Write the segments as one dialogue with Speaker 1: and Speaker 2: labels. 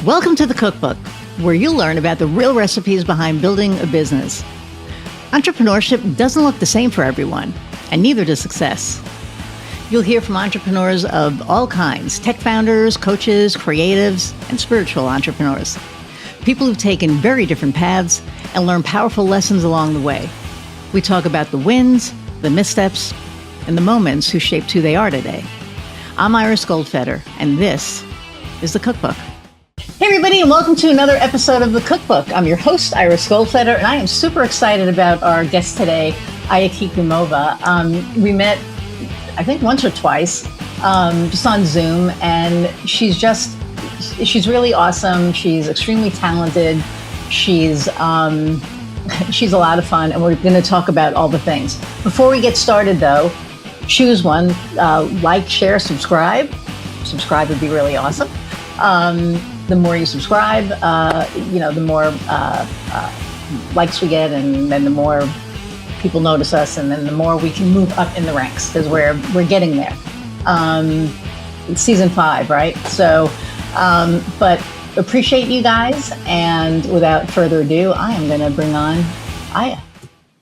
Speaker 1: Welcome to the Cookbook, where you'll learn about the real recipes behind building a business. Entrepreneurship doesn't look the same for everyone, and neither does success. You'll hear from entrepreneurs of all kinds, tech founders, coaches, creatives, and spiritual entrepreneurs. People who've taken very different paths and learned powerful lessons along the way. We talk about the wins, the missteps, and the moments who shaped who they are today. I'm Iris Goldfeder, and this is the Cookbook. Hey everybody, and welcome to another episode of the Cookbook. I'm your host, Iris Goldfeder, and I am super excited about our guest today, Aya Kikimova. We met, I think, once or twice, just on Zoom, and she's really awesome. She's extremely talented. She's a lot of fun, and we're going to talk about all the things. Before we get started, though, choose one. Like, share, subscribe. Subscribe would be really awesome. The more you subscribe, the more likes we get, and then the more people notice us, and then the more we can move up in the ranks, because we're getting there. It's season 5, right? So, but appreciate you guys, and without further ado, I am going to bring on Aya.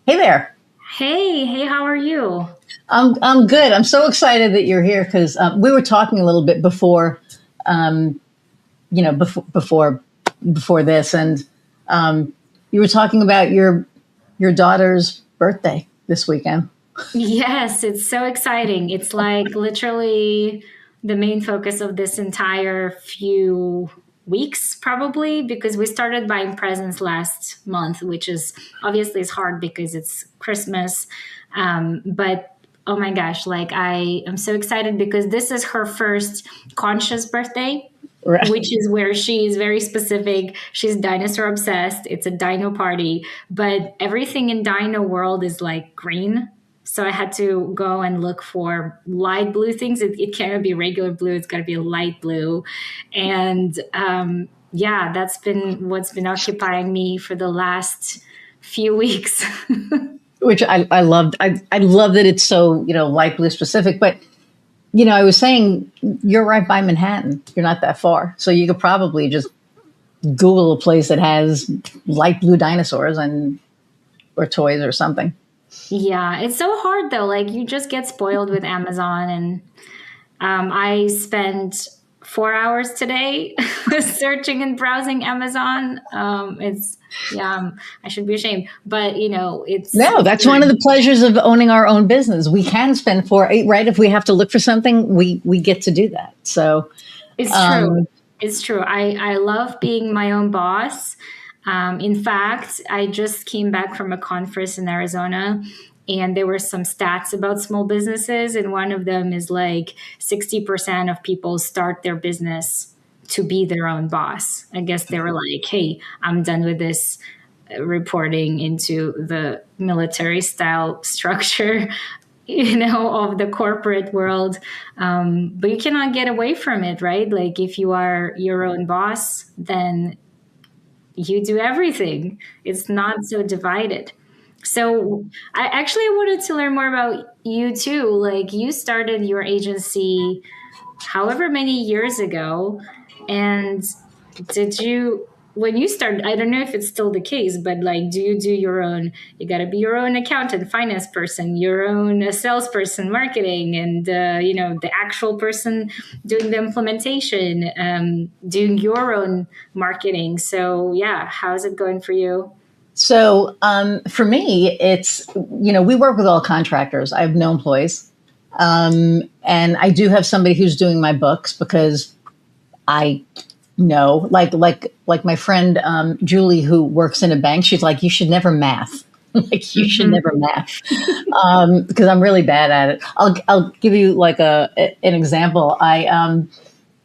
Speaker 1: Hey there.
Speaker 2: Hey, how are you?
Speaker 1: I'm good. I'm so excited that you're here because we were talking a little bit before, before this, and you were talking about your daughter's birthday this weekend.
Speaker 2: Yes, it's so exciting. It's like literally the main focus of this entire few weeks, probably, because we started buying presents last month, which is obviously is hard because it's Christmas. But oh my gosh, like I am so excited because this is her first conscious birthday, right, which is where she is very specific. She's dinosaur obsessed. It's a dino party, but everything in dino world is like green. So I had to go and look for light blue things. It can't be regular blue. It's got to be light blue. And that's been what's been occupying me for the last few weeks.
Speaker 1: Which I loved. I love that it's so, light blue specific. But, I was saying, you're right by Manhattan. You're not that far. So you could probably just Google a place that has light blue dinosaurs or toys or something.
Speaker 2: Yeah, it's so hard though. Like you just get spoiled with Amazon, and I spent 4 hours today searching and browsing Amazon. I should be ashamed, but that's
Speaker 1: one of the pleasures of owning our own business. We can spend 4, 8, right? If we have to look for something, we get to do that. So
Speaker 2: it's true. It's true. I love being my own boss. In fact, I just came back from a conference in Arizona, and there were some stats about small businesses. And one of them is like 60% of people start their business to be their own boss. I guess they were like, hey, I'm done with this reporting into the military style structure, of the corporate world. But you cannot get away from it, right? Like if you are your own boss, then you do everything. It's not so divided. So I wanted to learn more about you too. Like you started your agency however many years ago. And when you started, I don't know if it's still the case, but like, do you do your own, you got to be your own accountant, finance person, your own salesperson, marketing, and, the actual person doing the implementation, doing your own marketing. So yeah, how's it going for you?
Speaker 1: So for me, it's, we work with all contractors. I have no employees. And I do have somebody who's doing my books because I know, like my friend Julie, who works in a bank, she's like, you should never math. You should never math because I'm really bad at it. I'll give you like an example. I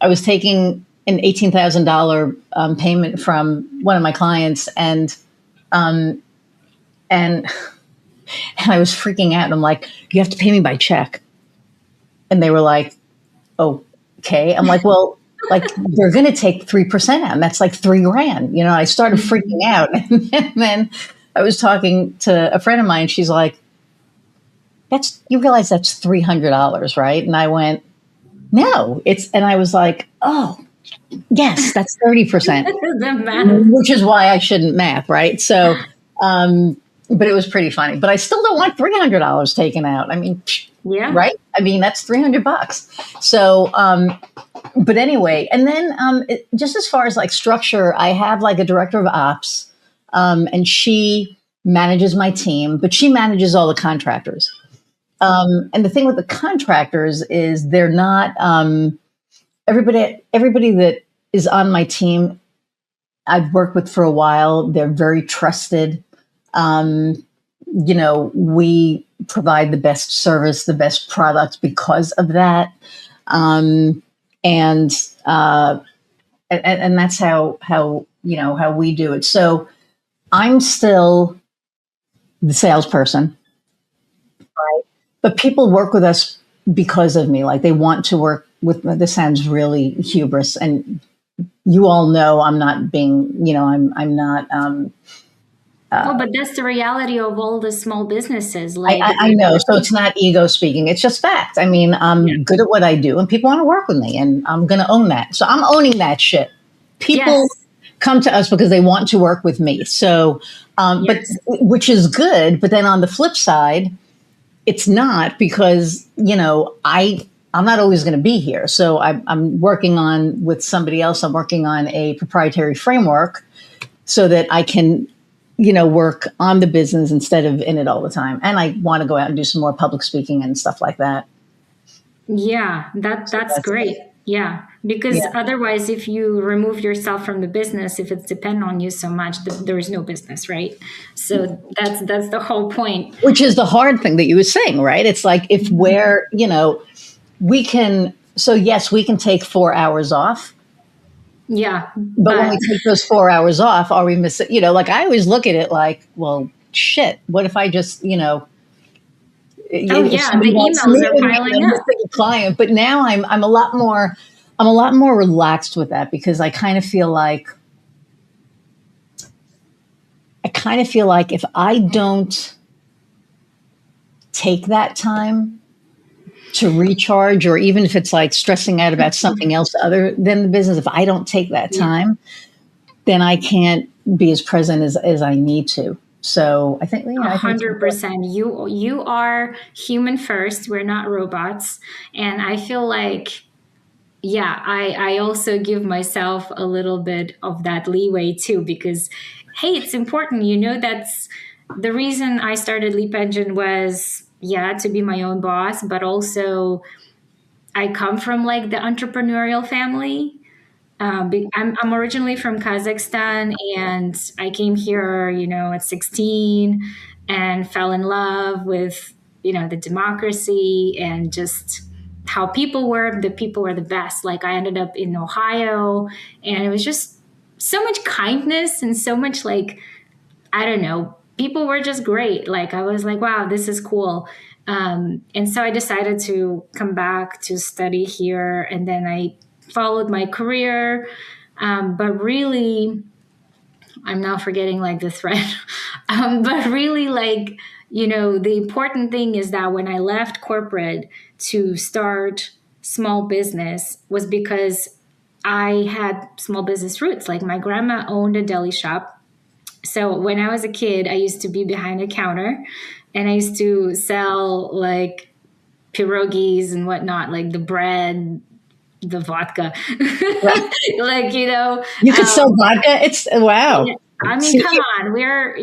Speaker 1: was taking an $18,000 payment from one of my clients, and I was freaking out. And I'm like, you have to pay me by check. And they were like, oh, okay. I'm like, well, like they're going to take 3% out, and that's like $3,000. I started freaking out. And then I was talking to a friend of mine. She's like, you realize that's $300, right? And I went, no, and I was like, oh, Yes, that's 30%,
Speaker 2: The math.
Speaker 1: which is why I shouldn't math, right? So, but it was pretty funny. But I still don't want $300 taken out. I mean,
Speaker 2: Yeah.
Speaker 1: right? I mean, that's $300. So, but anyway, and then just as far as like structure, I have like a director of ops, and she manages my team, but she manages all the contractors. And the thing with the contractors is they're not everybody that is on my team I've worked with for a while. They're very trusted. We provide the best service, the best product because of that. Um, and, uh, and that's how we do it. So I'm still the salesperson, right? But people work with us because of me. Like they want to work with. This sounds really hubris, and you all know I'm not being. I'm not.
Speaker 2: Oh, but that's the reality of all the small businesses.
Speaker 1: I,
Speaker 2: Like,
Speaker 1: I, I know. So it's not ego speaking. It's just fact. I mean,
Speaker 2: yeah.
Speaker 1: I'm good at what I do, and people want to work with me, and I'm going to own that. So I'm owning that shit. People
Speaker 2: Yes.
Speaker 1: come to us because they want to work with me. So, but
Speaker 2: Yes.
Speaker 1: which is good. But then on the flip side, it's not because I'm not always going to be here. So I'm working on with somebody else. I'm working on a proprietary framework so that I can work on the business instead of in it all the time. And I want to go out and do some more public speaking and stuff like that.
Speaker 2: Yeah,
Speaker 1: So
Speaker 2: that's
Speaker 1: that's
Speaker 2: great. Yeah, because
Speaker 1: yeah.
Speaker 2: otherwise, if you remove yourself from the business, if it's depend on you so much, there is no business, right? So that's the whole point.
Speaker 1: Which is the hard thing that you were saying, right? It's like if we can, so yes, we can take 4 hours off.
Speaker 2: Yeah,
Speaker 1: But when
Speaker 2: but
Speaker 1: we take those 4 hours off, are we missing? Like I always look at it like, well, shit. What if I just,
Speaker 2: oh
Speaker 1: if
Speaker 2: yeah,
Speaker 1: somebody
Speaker 2: the
Speaker 1: wants to
Speaker 2: emails
Speaker 1: meet
Speaker 2: are
Speaker 1: with me and
Speaker 2: piling
Speaker 1: I'm
Speaker 2: up.
Speaker 1: missing a client? But now I'm a lot more relaxed with that because I kind of feel like if I don't take that time to recharge, or even if it's like stressing out about something else other than the business, if I don't take that
Speaker 2: Yeah.
Speaker 1: time, then I can't be as present as I need to. So I think, I think it's important.
Speaker 2: 100%. You are human first. We're not robots, and I feel like yeah, I also give myself a little bit of that leeway too because hey, it's important. That's the reason I started LeapEngine was yeah to be my own boss, but also I come from like the entrepreneurial family. I'm originally from Kazakhstan, and I came here, at 16, and fell in love with, the democracy and just how people were. The people were the best. Like I ended up in Ohio, and it was just so much kindness and so much like I don't know. People were just great. Like I was like, wow, this is cool. And so I decided to come back to study here, and then I followed my career. But really, I'm now forgetting like the thread. But really, like the important thing is that when I left corporate to start small business was because I had small business roots. Like my grandma owned a deli shop, so when I was a kid, I used to be behind a counter and I used to sell like pierogis and whatnot, like the bread, the vodka.
Speaker 1: Right.
Speaker 2: Like,
Speaker 1: You could sell vodka. It's wow.
Speaker 2: I mean,
Speaker 1: See,
Speaker 2: come on. We're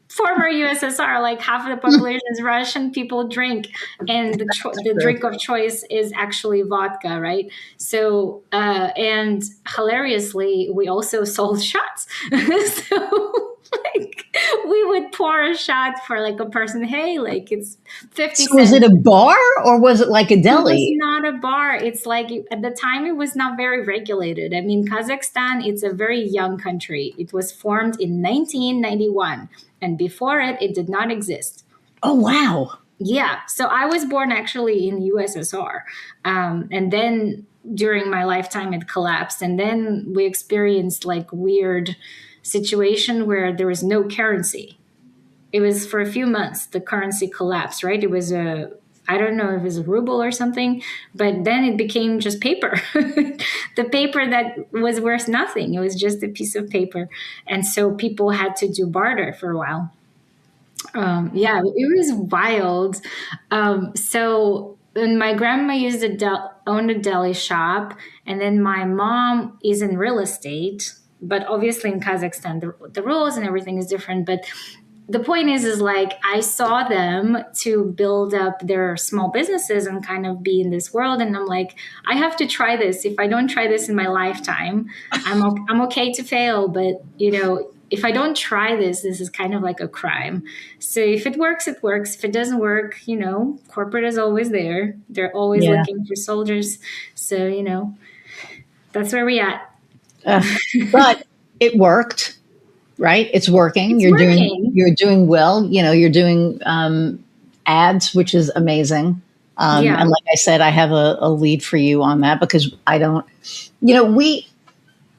Speaker 2: former USSR, like half of the population is Russian. People drink, and the
Speaker 1: true.
Speaker 2: drink of choice is actually vodka, right? So, and hilariously, we also sold shots. So, like, we would pour a shot for like a person. Hey, like it's 50
Speaker 1: So was
Speaker 2: cents.
Speaker 1: it a bar or was it like a
Speaker 2: It was
Speaker 1: deli?
Speaker 2: not a bar. It's like at the time it was not very regulated. I mean, Kazakhstan, it's a very young country. It was formed in 1991, and before it, it did not exist.
Speaker 1: Oh wow.
Speaker 2: Yeah, so I was born actually in USSR, and then during my lifetime it collapsed, and then we experienced like weird situation where there was no currency. It was for a few months the currency collapsed. Right, it was a I don't know if it's a ruble or something, but then it became just paper. The paper that was worth nothing. It was just a piece of paper. And so people had to do barter for a while. Yeah, it was wild. So and my grandma owned a deli shop, and then my mom is in real estate. But obviously in Kazakhstan, the rules and everything is different. But the point is like I saw them to build up their small businesses and kind of be in this world, and I'm like, I have to try this. If I don't try this in my lifetime, I'm okay to fail, but if I don't try this is kind of like a crime. So if it works, it works. If it doesn't work, corporate is always there. They're always
Speaker 1: Yeah.
Speaker 2: looking for soldiers. So that's where we at.
Speaker 1: But it worked. Right? It's working.
Speaker 2: It's working.
Speaker 1: You're doing well. You're doing ads, which is amazing.
Speaker 2: Yeah.
Speaker 1: And like I said, I have a lead for you on that because I don't, we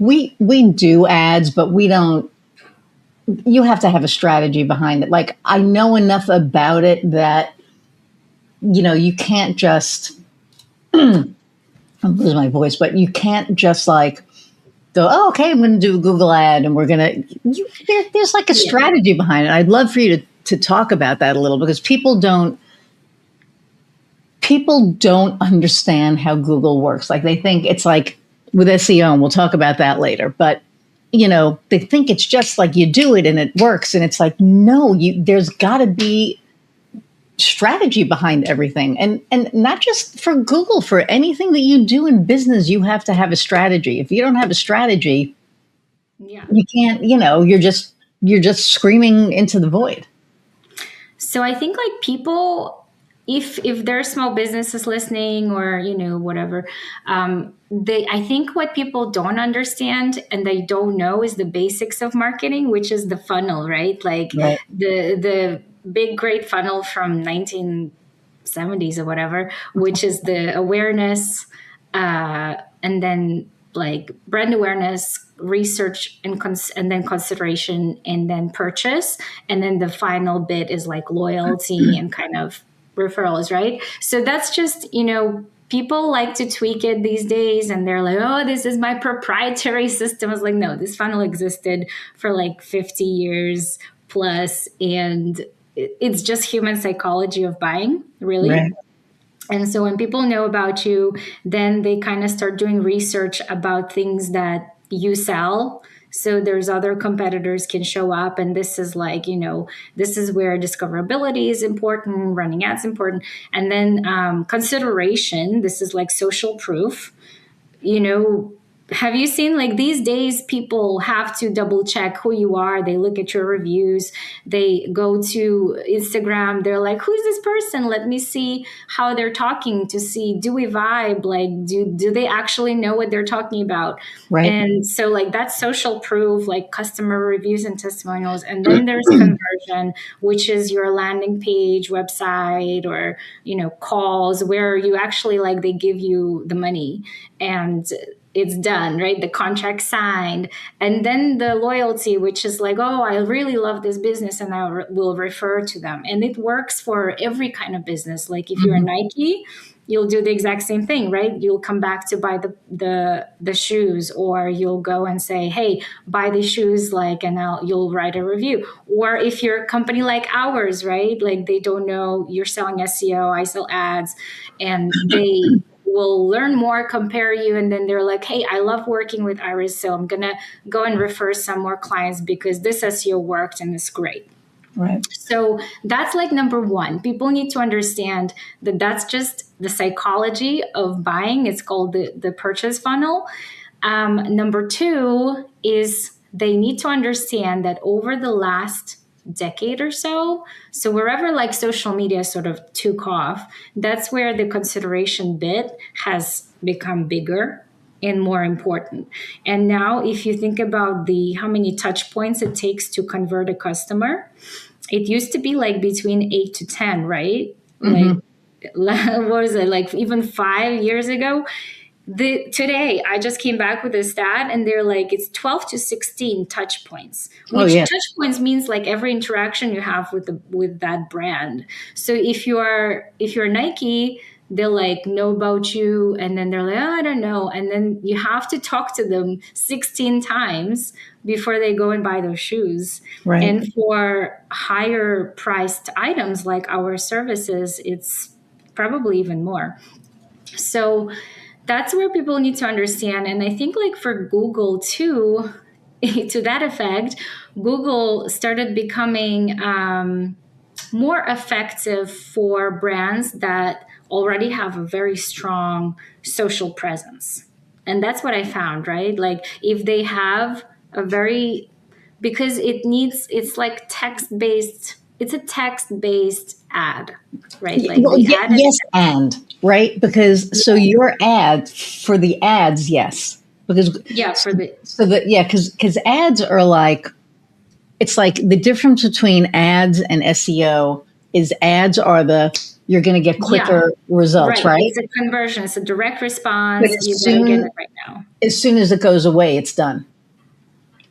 Speaker 1: do ads, but we don't, you have to have a strategy behind it. Like I know enough about it that, you can't just, I'm losing my voice, but you can't just like, go, oh, okay, I'm going to do a Google ad and we're going to, there's like a strategy behind it. I'd love for you to talk about that a little because people don't understand how Google works. Like they think it's like with SEO, and we'll talk about that later, but they think it's just like you do it and it works. And it's like, no, there's got to be strategy behind everything, and not just for Google, for anything that you do in business, you have to have a strategy. If you don't have a strategy, you can't, you're just screaming into the void.
Speaker 2: So I think like people, if there are small businesses listening or whatever, I think what people don't understand and they don't know is the basics of marketing, which is the funnel, right? Like
Speaker 1: Right.
Speaker 2: the big great funnel from 1970s or whatever, which is the awareness, and then like brand awareness, research, and then consideration, and then purchase, and then the final bit is like loyalty and kind of referrals, right? So that's just people like to tweak it these days, and they're like, oh, this is my proprietary system. I was like, no, this funnel existed for like 50 years plus, and it's just human psychology of buying, really.
Speaker 1: Right.
Speaker 2: And so when people know about you, then they kind of start doing research about things that you sell. So there's other competitors can show up, and this is like, this is where discoverability is important, running ads important. And then consideration, this is like social proof. Have you seen like these days people have to double check who you are? They look at your reviews, they go to Instagram, they're like, who's this person? Let me see how they're talking to see, do we vibe? Like, do they actually know what they're talking about?
Speaker 1: Right.
Speaker 2: And so like that's social proof, like customer reviews and testimonials. And then there's conversion, which is your landing page, website, or, calls where you actually like, they give you the money and it's done, right? The contract signed. And then the loyalty, which is like, oh, I really love this business and I will refer to them. And it works for every kind of business. Like if you're a Nike, you'll do the exact same thing, right? You'll come back to buy the shoes, or you'll go and say, hey, buy the shoes, like, and you'll write a review. Or if you're a company like ours, right? Like they don't know you're selling SEO, I sell ads, and they will learn more, compare you, and then they're like, hey, I love working with Iris, so I'm gonna go and refer some more clients because this SEO worked and it's great.
Speaker 1: Right.
Speaker 2: So that's like number one. People need to understand that that's just the psychology of buying. It's called the purchase funnel. Number two is they need to understand that over the last decade or so wherever like social media sort of took off, that's where the consideration bit has become bigger and more important. And now if you think about how many touch points it takes to convert a customer, it used to be like between 8 to 10, right? Like what is it, like even 5 years ago, Today I just came back with a stat, and they're like, it's 12 to 16 touch points,
Speaker 1: Oh,
Speaker 2: which
Speaker 1: yeah.
Speaker 2: touch points means like every interaction you have with that brand. So if you're Nike, they'll like know about you, and then they're like, oh, I don't know, and then you have to talk to them 16 times before they go and buy those shoes.
Speaker 1: Right.
Speaker 2: And for higher priced items like our services, it's probably even more. So that's where people need to understand. And I think like for Google too, to that effect, Google started becoming more effective for brands that already have a very strong social presence. And that's what I found, right? Like if they have a very, because it's like text-based, it's a text-based ad, right? Like
Speaker 1: Well,
Speaker 2: the ad
Speaker 1: yes,
Speaker 2: is,
Speaker 1: and right, because so your ad for the ads, yes, because
Speaker 2: yeah, for the,
Speaker 1: so that yeah, because ads are like, it's like the difference between ads and SEO is ads are you're going to get quicker results, right?
Speaker 2: It's a conversion, it's a direct
Speaker 1: But
Speaker 2: response. You gotta get it right now.
Speaker 1: as soon as it goes away, it's done.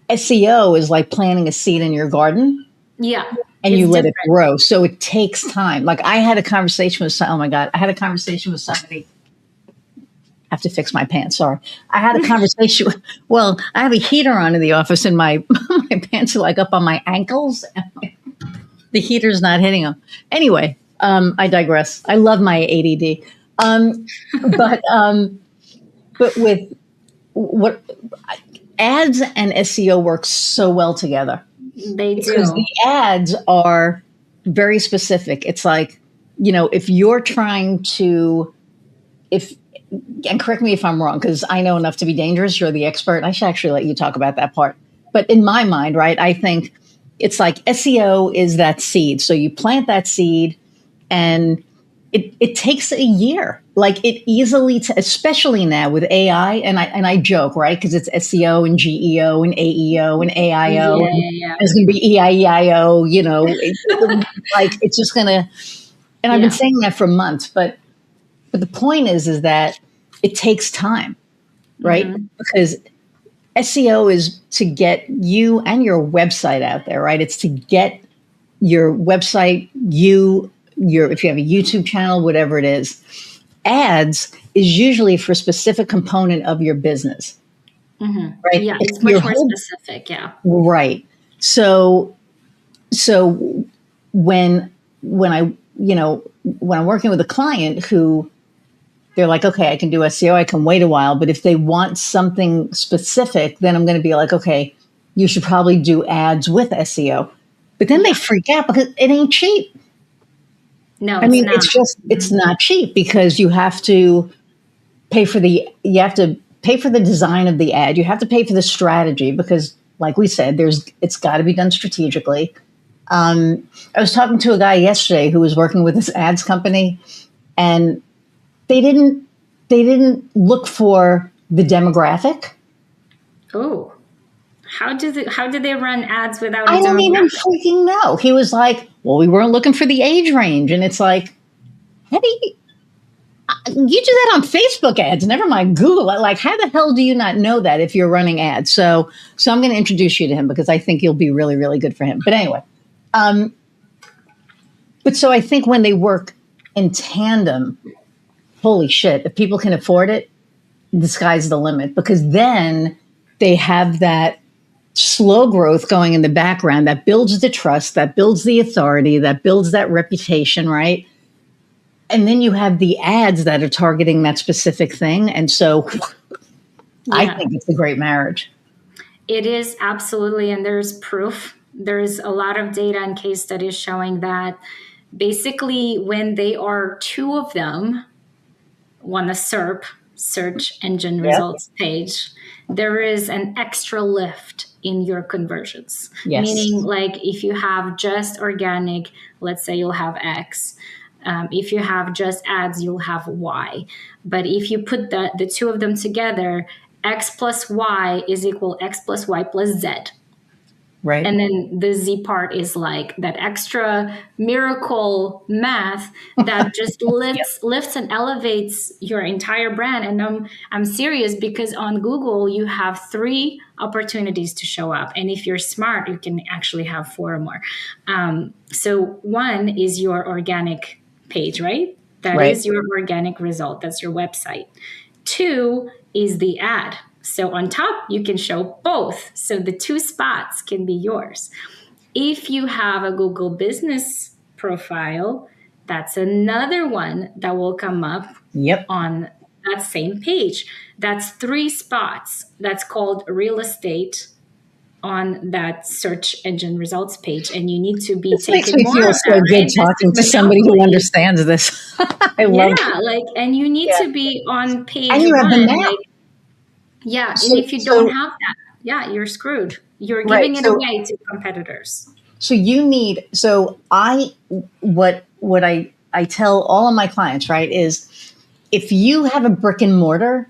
Speaker 1: SEO is like planting a seed in your garden.
Speaker 2: Yeah.
Speaker 1: And you let it grow. So it takes time. Like I had a conversation with oh my God, I had a conversation with somebody. I have to fix my pants. Sorry. I had a conversation. Well, I have a heater on in the office and my pants are like up on my ankles. The heater's not hitting them. Anyway, I digress. I love my ADD. But with what ads and SEO work so well together.
Speaker 2: They
Speaker 1: Because
Speaker 2: do.
Speaker 1: the ads are very specific. It's like, if you're trying to, and correct me if I'm wrong, because I know enough to be dangerous. You're the expert. I should actually let you talk about that part. But in my mind, right, I think it's like SEO is that seed. So you plant that seed and it takes a year. Like it easily, especially now with AI, and I joke, right? Because it's SEO and GEO and AEO and AIO.
Speaker 2: Yeah.
Speaker 1: There's going to be EIEIO, like it's just going to, and I've been saying that for months, but the point is that it takes time, right? Mm-hmm. Because SEO is to get you and your website out there, right? It's to get your website, if you have a YouTube channel, whatever it is. Ads is usually for a specific component of your business, right?
Speaker 2: Yeah, it's much more specific. Yeah,
Speaker 1: right. So when I'm working with a client who they're like, okay, I can do SEO, I can wait a while, but if they want something specific, then I'm going to be like, okay, you should probably do ads with SEO. But then they freak out because it ain't cheap.
Speaker 2: No,
Speaker 1: I mean, it's not cheap because you have to pay for the design of the ad. You have to pay for the strategy because, like we said, it's got to be done strategically. I was talking to a guy yesterday who was working with this ads company, and they didn't look for the demographic.
Speaker 2: Oh. How did they run ads without?
Speaker 1: I don't even freaking know. He was like, "Well, we weren't looking for the age range," and it's like, how do you do that on Facebook ads? Never mind Google. Like, how the hell do you not know that if you're running ads? So I'm going to introduce you to him because I think you'll be really, really good for him. But anyway, but so I think when they work in tandem, holy shit! If people can afford it, the sky's the limit because then they have that slow growth going in the background that builds the trust, that builds the authority, that builds that reputation, right? And then you have the ads that are targeting that specific thing. And so I think it's a great marriage.
Speaker 2: It is, absolutely. And there's proof. There's a lot of data and case studies showing that basically when they are two of them on a SERP, search engine results page, there is an extra lift in your conversions.
Speaker 1: Yes.
Speaker 2: Meaning, like, if you have just organic, let's say you'll have X. If you have just ads, you'll have Y. But if you put the two of them together, X plus Y is equal X plus Y plus Z.
Speaker 1: Right.
Speaker 2: And then the Z part is like that extra miracle math that just lifts and elevates your entire brand. And I'm serious, because on Google you have 3 opportunities to show up, and if you're smart, you can actually have 4 or more. So one is your organic page, right? That
Speaker 1: Right.
Speaker 2: is your organic result. That's your website. 2 is the ad. So on top, you can show both. So the 2 spots can be yours. If you have a Google business profile, that's another one that will come up
Speaker 1: Yep.
Speaker 2: on that same page. That's 3 spots. That's called real estate on that search engine results page. And you need to be
Speaker 1: This makes
Speaker 2: taking
Speaker 1: me
Speaker 2: more
Speaker 1: feel
Speaker 2: of
Speaker 1: so
Speaker 2: that,
Speaker 1: good
Speaker 2: right? This
Speaker 1: talking
Speaker 2: is
Speaker 1: to somebody who
Speaker 2: monopoly.
Speaker 1: understands this. I love it.
Speaker 2: Yeah, like, and you need
Speaker 1: Yeah.
Speaker 2: to be on page
Speaker 1: And you have the
Speaker 2: 1.
Speaker 1: map.
Speaker 2: Like, yeah, and
Speaker 1: So,
Speaker 2: if you don't
Speaker 1: so
Speaker 2: have that, yeah, you're screwed. You're
Speaker 1: right.
Speaker 2: giving it away to competitors.
Speaker 1: So what I tell all of my clients, right, is if you have a brick and mortar,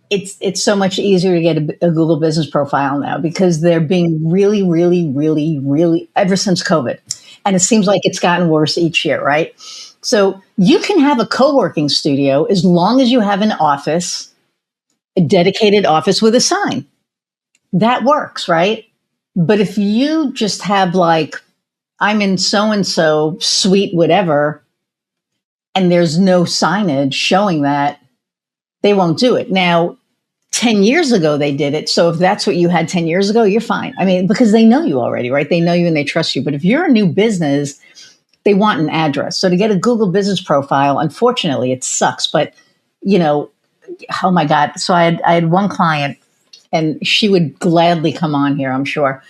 Speaker 1: it's so much easier to get a Google business profile now, because they're being really, really, really, really, ever since COVID. And it seems like it's gotten worse each year, right? So you can have a co-working studio as long as you have an office, a dedicated office with a sign. That works, right? But if you just have like, I'm in so-and-so suite, whatever, and there's no signage showing that, they won't do it. Now, 10 years ago, they did it. So if that's what you had 10 years ago, you're fine. I mean, because they know you already, right? They know you and they trust you. But if you're a new business, they want an address. So to get a Google business profile, unfortunately, it sucks. But, you know, oh my God. So I had one client, and she would gladly come on here, I'm sure.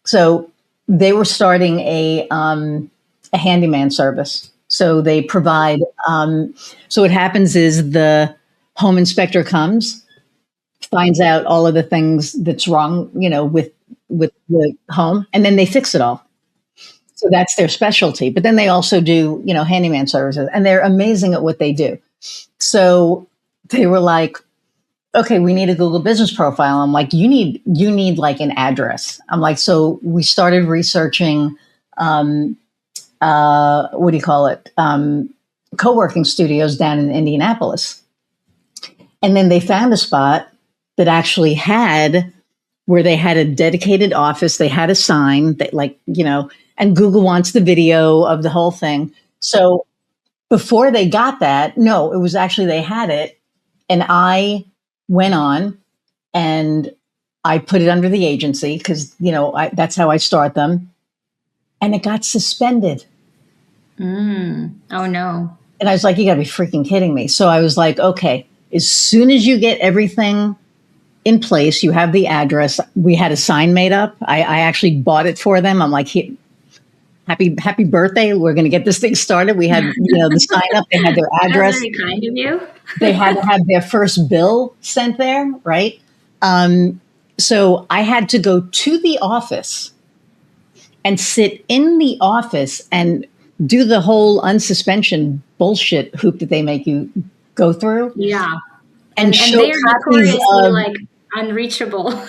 Speaker 1: So they were starting a handyman service. So they provide, so what happens is the home inspector comes, finds out all of the things that's wrong, you know, with the home, and then they fix it all. So that's their specialty. But then they also do, you know, handyman services, and they're amazing at what they do. So they were like, okay, we need a Google business profile. I'm like, you need like an address. I'm like, so we started researching, what do you call it? Co-working studios down in Indianapolis. And then they found a spot that actually had, where they had a dedicated office. They had a sign that, like, you know, and Google wants the video of the whole thing. So before they got that, no, it was actually, they had it. And I went on and I put it under the agency, because, you know, that's how I start them. And it got suspended.
Speaker 2: Oh, no.
Speaker 1: And I was like, you gotta be freaking kidding me. So I was like, okay, as soon as you get everything in place, you have the address. We had a sign made up. I actually bought it for them. I'm like, happy birthday. We're going to get this thing started. We had, you know, the sign up. They had their address.
Speaker 2: That's very kind of you.
Speaker 1: They had to have their first bill sent there, right? So I had to go to the office and sit in the office and do the whole unsuspension bullshit hoop that they make you go through.
Speaker 2: Yeah.
Speaker 1: And show
Speaker 2: they're
Speaker 1: copies
Speaker 2: notoriously
Speaker 1: of,
Speaker 2: like unreachable.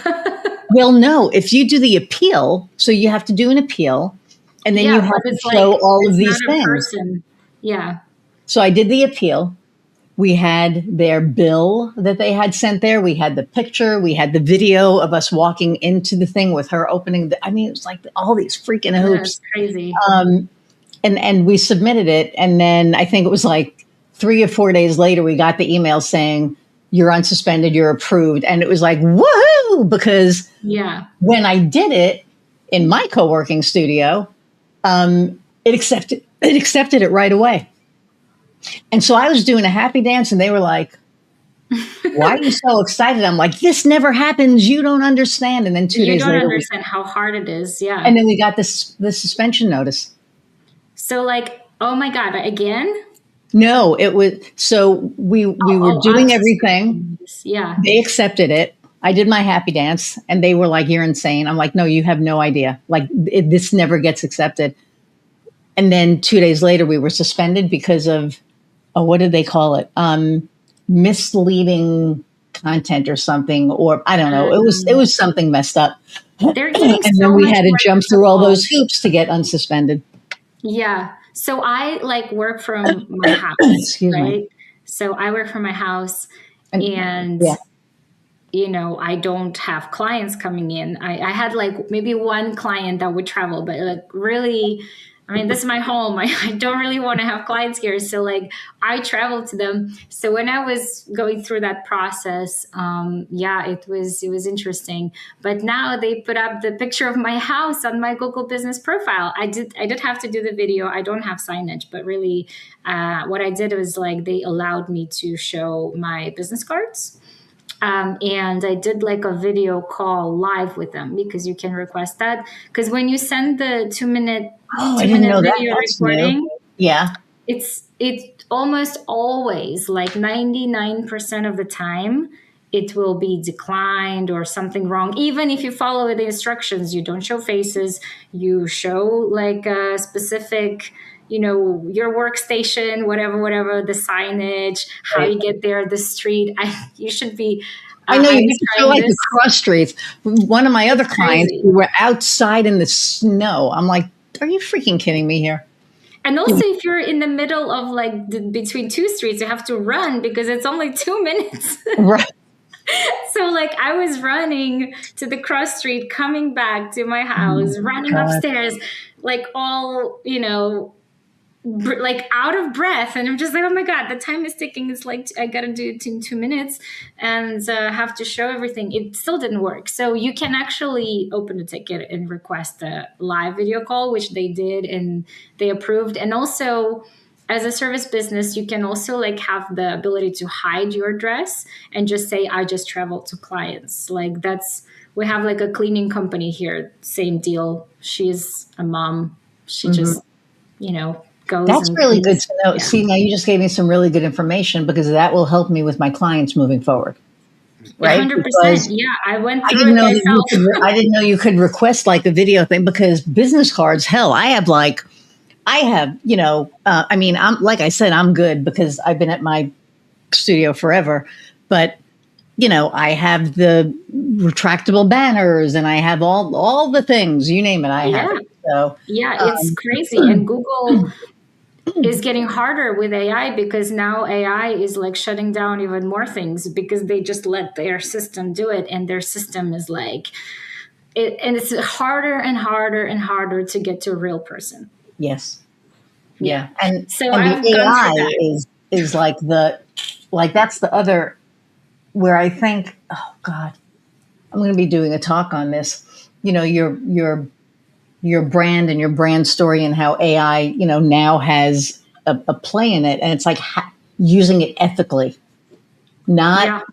Speaker 1: well, no, if you do the appeal, so you have to do an appeal, and then you have to show all of these things.
Speaker 2: Person. Yeah.
Speaker 1: So I did the appeal. We had their bill that they had sent there. We had the picture. We had the video of us walking into the thing with her opening. I mean, it was like all these freaking hoops.
Speaker 2: That's crazy.
Speaker 1: And we submitted it. And then I think it was like 3 or 4 days later, we got the email saying, you're unsuspended, you're approved. And it was like, woohoo! Because when I did it in my co-working studio, it accepted it right away. And so I was doing a happy dance, and they were like, why are you so excited? I'm like, this never happens. You don't understand. And then 2 days later,
Speaker 2: you don't understand how hard it is. Yeah.
Speaker 1: And then we got the suspension notice.
Speaker 2: So like, oh my God, again?
Speaker 1: No, it was, so we were doing everything.
Speaker 2: Yeah.
Speaker 1: They accepted it. I did my happy dance, and they were like, you're insane. I'm like, no, you have no idea. Like, this never gets accepted. And then 2 days later, we were suspended because of, what did they call it? Misleading content or something, or I don't know. It was something messed up.
Speaker 2: They're getting
Speaker 1: And then
Speaker 2: so
Speaker 1: we
Speaker 2: much
Speaker 1: had to
Speaker 2: more
Speaker 1: jump through all
Speaker 2: difficult.
Speaker 1: those hoops to get unsuspended.
Speaker 2: Yeah. So I like work from my house,
Speaker 1: Excuse me.
Speaker 2: right? So I work from my house,
Speaker 1: And
Speaker 2: and
Speaker 1: yeah.
Speaker 2: I don't have clients coming in. I had like maybe one client that would travel, but like really, I mean, this is my home. I don't really want to have clients here. So like I travel to them. So when I was going through that process, it was interesting. But now they put up the picture of my house on my Google business profile. I did have to do the video. I don't have signage, but really what I did was like they allowed me to show my business cards. And I did like a video call live with them because you can request that. Because when you send the 2 minute
Speaker 1: I didn't know that.
Speaker 2: video
Speaker 1: That's
Speaker 2: recording,
Speaker 1: new. Yeah.
Speaker 2: it's almost always like 99% of the time it will be declined or something wrong. Even if you follow the instructions, you don't show faces, you show like a specific, your workstation, whatever, the signage, how
Speaker 1: Right.
Speaker 2: you get there, the street. You should be.
Speaker 1: I know
Speaker 2: I
Speaker 1: you
Speaker 2: was
Speaker 1: have to show
Speaker 2: trying
Speaker 1: like the
Speaker 2: this.
Speaker 1: cross streets. One of my other
Speaker 2: It's
Speaker 1: clients,
Speaker 2: crazy.
Speaker 1: we were outside in the snow. I'm like, are you freaking kidding me here?
Speaker 2: And also, if you're in the middle of like between two streets, you have to run because it's only 2 minutes.
Speaker 1: Right.
Speaker 2: So like I was running to the cross street, coming back to my house, running
Speaker 1: God.
Speaker 2: upstairs, like all, like out of breath. And I'm just like, oh my God, the time is ticking. It's like, I got to do it in 2 minutes and have to show everything. It still didn't work. So you can actually open a ticket and request a live video call, which they did and they approved. And also, as a service business, you can also like have the ability to hide your address and just say, I just traveled to clients. Like we have like a cleaning company here, same deal. She's a mom. She just, goes.
Speaker 1: That's really good to know.
Speaker 2: Yeah.
Speaker 1: See, now you just gave me some really good information because that will help me with my clients moving forward. Right?
Speaker 2: 100%.
Speaker 1: Because
Speaker 2: Yeah, I went
Speaker 1: I
Speaker 2: through
Speaker 1: didn't
Speaker 2: it
Speaker 1: know that you
Speaker 2: myself.
Speaker 1: could, I didn't know you could request like a video thing because business cards, hell, I have, I mean, I'm, like I said, I'm good because I've been at my studio forever, but I have the retractable banners and I have all the things, you name it, I have it. So
Speaker 2: Yeah, it's crazy. And Google is getting harder with AI because now AI is like shutting down even more things because they just let their system do it. And their system is like, and it's harder and harder and harder to get to a real person.
Speaker 1: yes. Yeah. And
Speaker 2: So
Speaker 1: and
Speaker 2: I've
Speaker 1: the
Speaker 2: gone
Speaker 1: AI
Speaker 2: through that.
Speaker 1: is like that's the other where I think, oh God, I'm going to be doing a talk on this. Your brand and your brand story and how AI, now has a play in it, and it's like using it ethically, not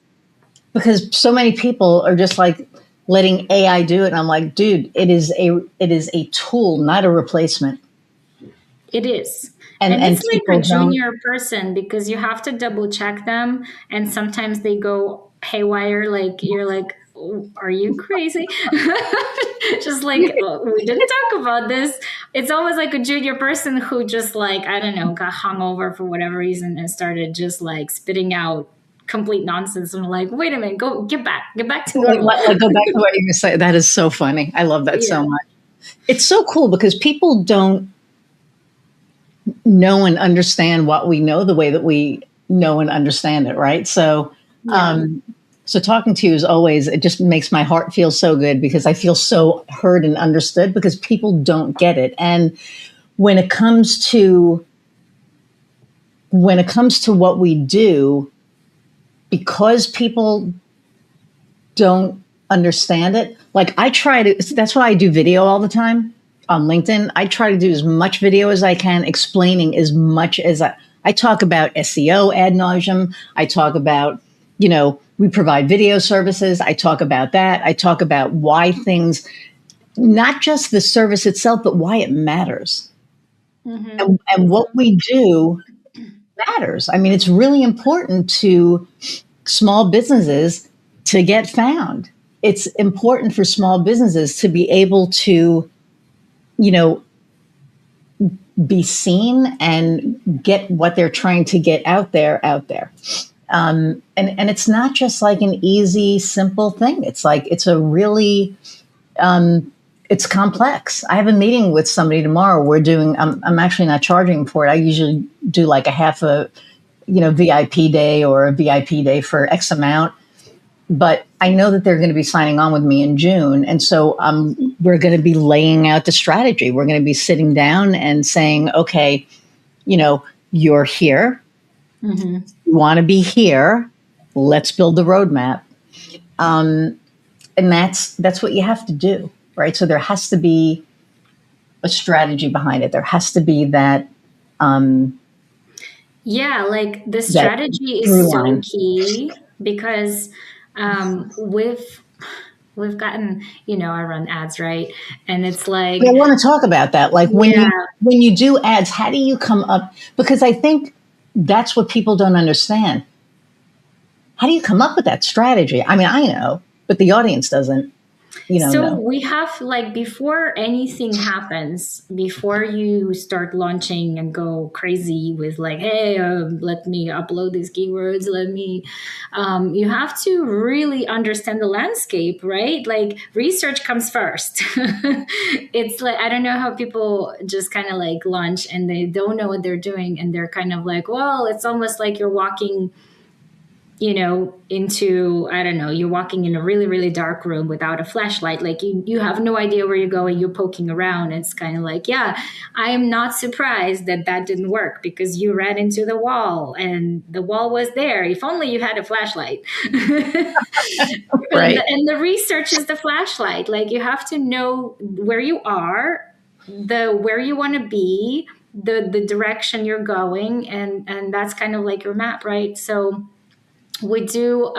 Speaker 1: because so many people are just like letting AI do it. And I'm like, dude, it is a tool, not a replacement.
Speaker 2: It is.
Speaker 1: And
Speaker 2: it's like a
Speaker 1: don't.
Speaker 2: junior person because you have to double check them. And sometimes they go haywire. Like you're like, oh, are you crazy? Just like, oh, we didn't talk about this. It's almost like a junior person who just like, I don't know, got hungover for whatever reason and started just like spitting out complete nonsense. And like, wait a minute, get back to normal.
Speaker 1: Like, go back to what you were saying. That is so funny. I love that so much. It's so cool because people don't know and understand what we know the way that we know and understand it, right? So, so talking to you is always, it just makes my heart feel so good because I feel so heard and understood because people don't get it. And when it comes to what we do, because people don't understand it, like that's why I do video all the time on LinkedIn. I try to do as much video as I can, explaining as much as I talk about SEO ad nauseum. I talk about, we provide video services. I talk about that. I talk about why things, not just the service itself, but why it matters. And what we do matters. I mean, it's really important to small businesses to get found. It's important for small businesses to be able to, be seen and get what they're trying to get out there. And it's not just like an easy, simple thing. It's like, it's a really, it's complex. I have a meeting with somebody tomorrow. I'm actually not charging for it. I usually do like a half a, VIP day or a VIP day for X amount. But I know that they're going to be signing on with me in June. And so we're going to be laying out the strategy. We're going to be sitting down and saying, okay, you're here. Mm-hmm. You want to be here. Let's build the roadmap. And that's what you have to do, right? So there has to be a strategy behind it. There has to be that.
Speaker 2: Like the strategy is so key because we've gotten, I run ads, right? And it's like,
Speaker 1: I want to talk about that. Like when you do ads, how do you come up? Because I think that's what people don't understand. How do you come up with that strategy? I mean, I know, but the audience doesn't.
Speaker 2: So we have, like, before anything happens, before you start launching and go crazy with like, hey, let me upload these keywords, you have to really understand the landscape, right? Like research comes first. It's like, I don't know how people just kind of like launch and they don't know what they're doing. And they're kind of like, well, it's almost like you're walking into, I don't know, you're walking in a really, really dark room without a flashlight. Like you have no idea where you're going. You're poking around. It's kind of like, I am not surprised that didn't work because you ran into the wall and the wall was there. If only you had a flashlight. Right. And the research is the flashlight. Like you have to know where you are, where you want to be, the direction you're going. And that's kind of like your map, right? So we do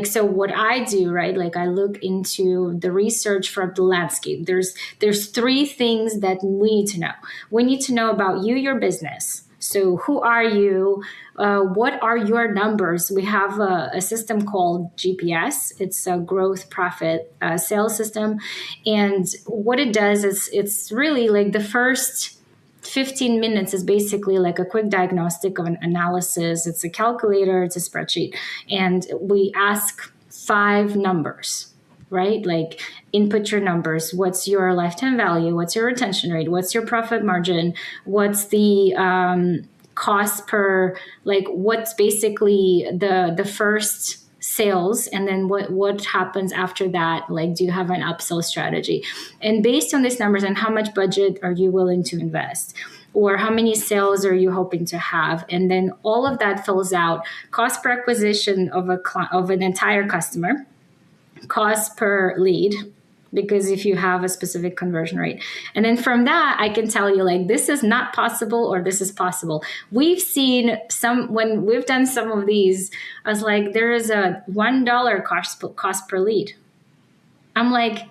Speaker 2: so what I do, right? Like I look into the research from the landscape. There's three things that we need to know. We need to know about you, your business. So who are you? What are your numbers? We have a system called GPS. It's a growth profit sales system. And what it does is it's really like the first 15 minutes is basically like a quick diagnostic of an analysis. It's a calculator, it's a spreadsheet. And we ask 5 numbers, right? Like input your numbers. What's your lifetime value? What's your retention rate? What's your profit margin? What's the cost per, like what's basically the first sales, and then what happens after that? Like, do you have an upsell strategy? And based on these numbers and how much budget are you willing to invest, or how many sales are you hoping to have? And then all of that fills out cost per acquisition of an entire customer, cost per lead, because if you have a specific conversion rate. And then from that, I can tell you like, this is not possible or this is possible. We've seen when we've done some of these, I was like, there is a $1 cost per lead. I'm like,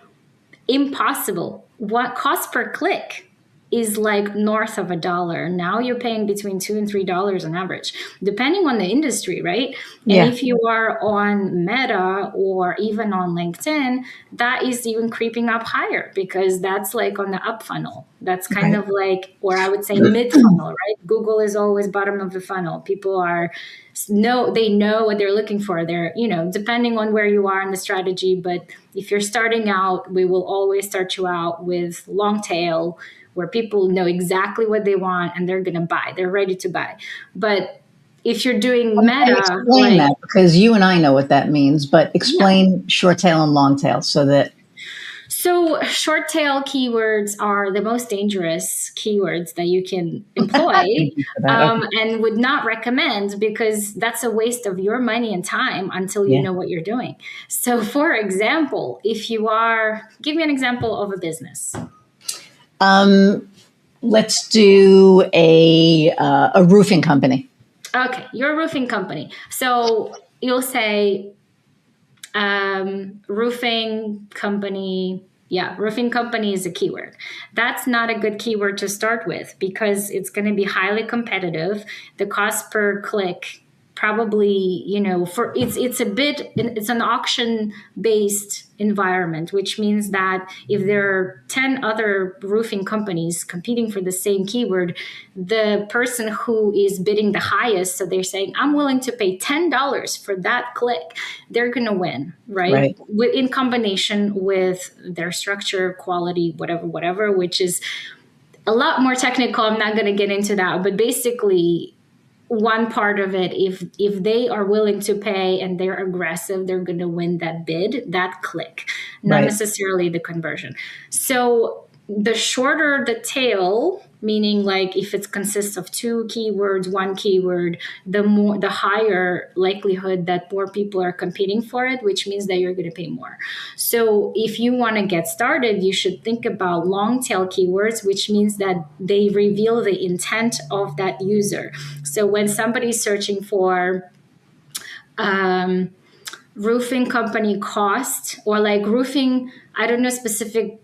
Speaker 2: impossible. What cost per click is like north of $1. Now you're paying between $2 and $3 on average, depending on the industry, right? And if you are on Meta or even on LinkedIn, that is even creeping up higher because that's like on the up funnel. That's kind of like, or I would say mid funnel, right? Google is always bottom of the funnel. People they know what they're looking for. They're, depending on where you are in the strategy. But if you're starting out, we will always start you out with long tail, where people know exactly what they want and they're going to buy. They're ready to buy. But if you're doing Meta,
Speaker 1: explain that, because you and I know what that means, but explain short tail and long tail So
Speaker 2: short tail keywords are the most dangerous keywords that you can employ and would not recommend, because that's a waste of your money and time until you know what you're doing. So for example, give me an example of a business.
Speaker 1: Let's do a roofing company.
Speaker 2: Okay, you're a roofing company. So you'll say roofing company. Yeah, roofing company is a keyword. That's not a good keyword to start with because it's going to be highly competitive. The cost per click probably, for it's an auction based environment, which means that if there are 10 other roofing companies competing for the same keyword, the person who is bidding the highest, so they're saying, I'm willing to pay $10 for that click, they're going to win, right? In combination with their structure, quality, whatever, which is a lot more technical. I'm not going to get into that, but basically, one part of it, if they are willing to pay and they're aggressive, they're going to win that bid, that click, not necessarily the conversion. So the shorter the tail, meaning like if it consists of 2 keywords, 1 keyword, the higher likelihood that more people are competing for it, which means that you're going to pay more. So if you want to get started, you should think about long tail keywords, which means that they reveal the intent of that user. So when somebody's searching for roofing company cost, or like roofing, I don't know specific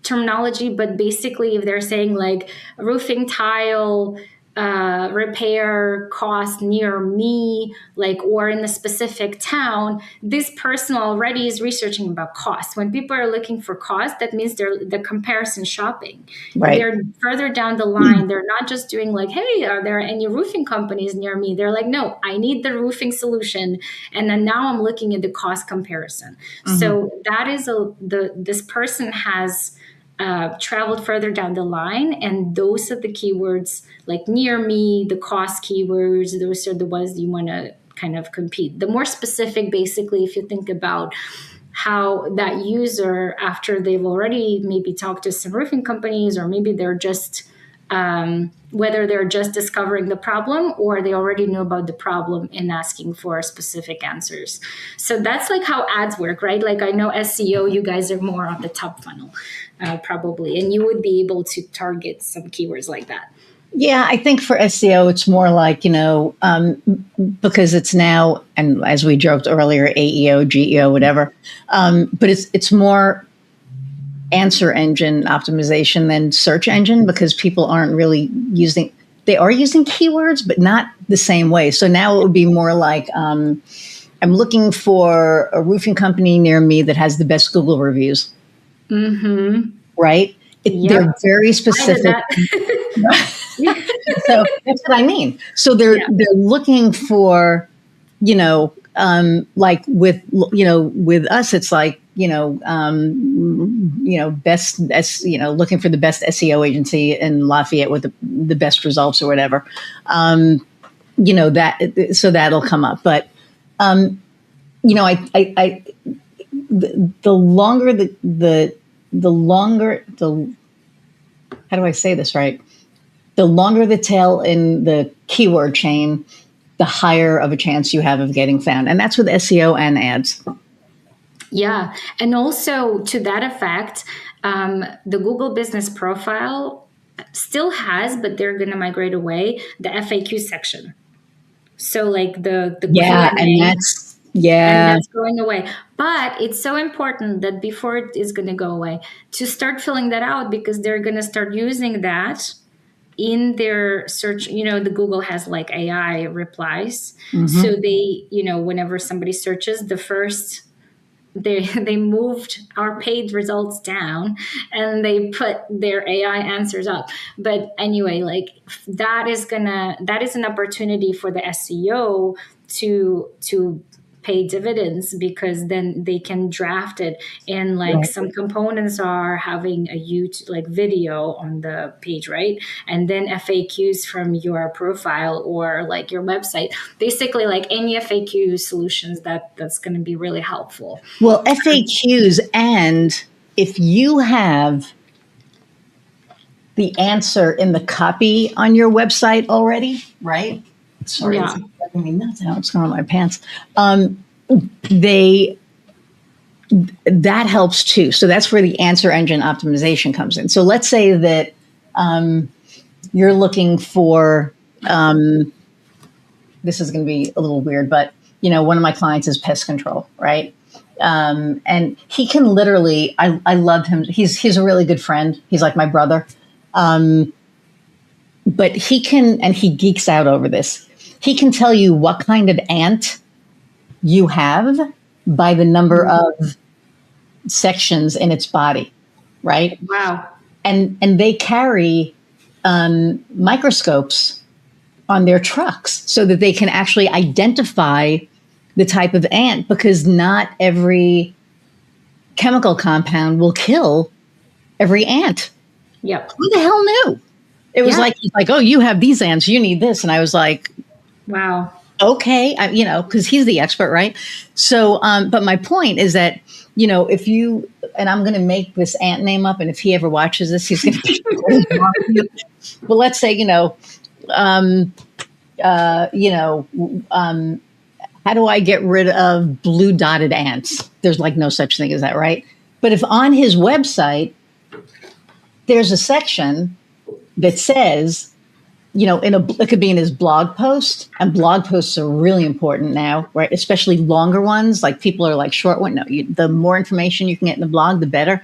Speaker 2: terminology, but basically if they're saying like roofing tile repair cost near me, like, or in a specific town, this person already is researching about cost. When people are looking for cost, that means they're the comparison shopping. They're further down the line. They're not just doing like, hey, are there any roofing companies near me? They're like, no, I need the roofing solution. And then now I'm looking at the cost comparison. So that is this person has traveled further down the line, and those are the keywords like near me, the cost keywords, those are the ones you want to kind of compete. The more specific, basically, if you think about how that user, after they've already maybe talked to some roofing companies, or maybe they're just whether they're just discovering the problem or they already know about the problem and asking for specific answers. So that's like how ads work, right? Like I know SEO, you guys are more on the top funnel probably, and you would be able to target some keywords like that.
Speaker 1: Yeah, I think for SEO, it's more like, because it's now, and as we joked earlier, AEO, GEO, whatever, but it's more answer engine optimization than search engine, because people aren't really they are using keywords, but not the same way. So now it would be more like, I'm looking for a roofing company near me that has the best Google reviews. Right? They're very specific. So that's what I mean. So they're looking for, like with us, it's like, best, looking for the best SEO agency in Lafayette with the best results or whatever. So that'll come up. But, the longer how do I say this right? The longer the tail in the keyword chain, the higher of a chance you have of getting found. And that's with SEO and ads.
Speaker 2: Yeah. And also to that effect, the Google Business Profile still has, but they're going to migrate away, the FAQ section. So like the
Speaker 1: Q&A, and that's
Speaker 2: going away. But it's so important that before it is going to go away, to start filling that out, because they're going to start using that in their search. The Google has like AI replies. So they, whenever somebody searches, the first, they moved our paid results down and they put their AI answers up. But anyway, like that is an opportunity for the SEO to pay dividends, because then they can draft it, and like some components are having a YouTube like video on the page, right? And then FAQs from your profile or like your website, basically like any FAQ solutions that's going to be really helpful.
Speaker 1: Well, FAQs, and if you have the answer in the copy on your website already, right? Sorry,
Speaker 2: Yeah.
Speaker 1: it's driving me nuts now. It's going on my pants. That helps too. So that's where the answer engine optimization comes in. So let's say that you're looking for, this is going to be a little weird, but one of my clients is pest control, right? And he can literally, I love him. He's a really good friend. He's like my brother. But he can, and he geeks out over this. He can tell you what kind of ant you have by the number of sections in its body, right?
Speaker 2: Wow.
Speaker 1: And they carry microscopes on their trucks so that they can actually identify the type of ant, because not every chemical compound will kill every ant.
Speaker 2: Yep.
Speaker 1: Who the hell knew? It was like, oh, you have these ants, you need this. And I was like,
Speaker 2: wow.
Speaker 1: Okay, because he's the expert, right? So, but my point is that, if you, and I'm going to make this ant name up, and if he ever watches this, he's going to be well, let's say, how do I get rid of blue dotted ants? There's like no such thing as that, right? But if on his website, there's a section that says, it could be in his blog post, and blog posts are really important now, right? Especially longer ones. Like people are like short one. No, the more information you can get in the blog, the better.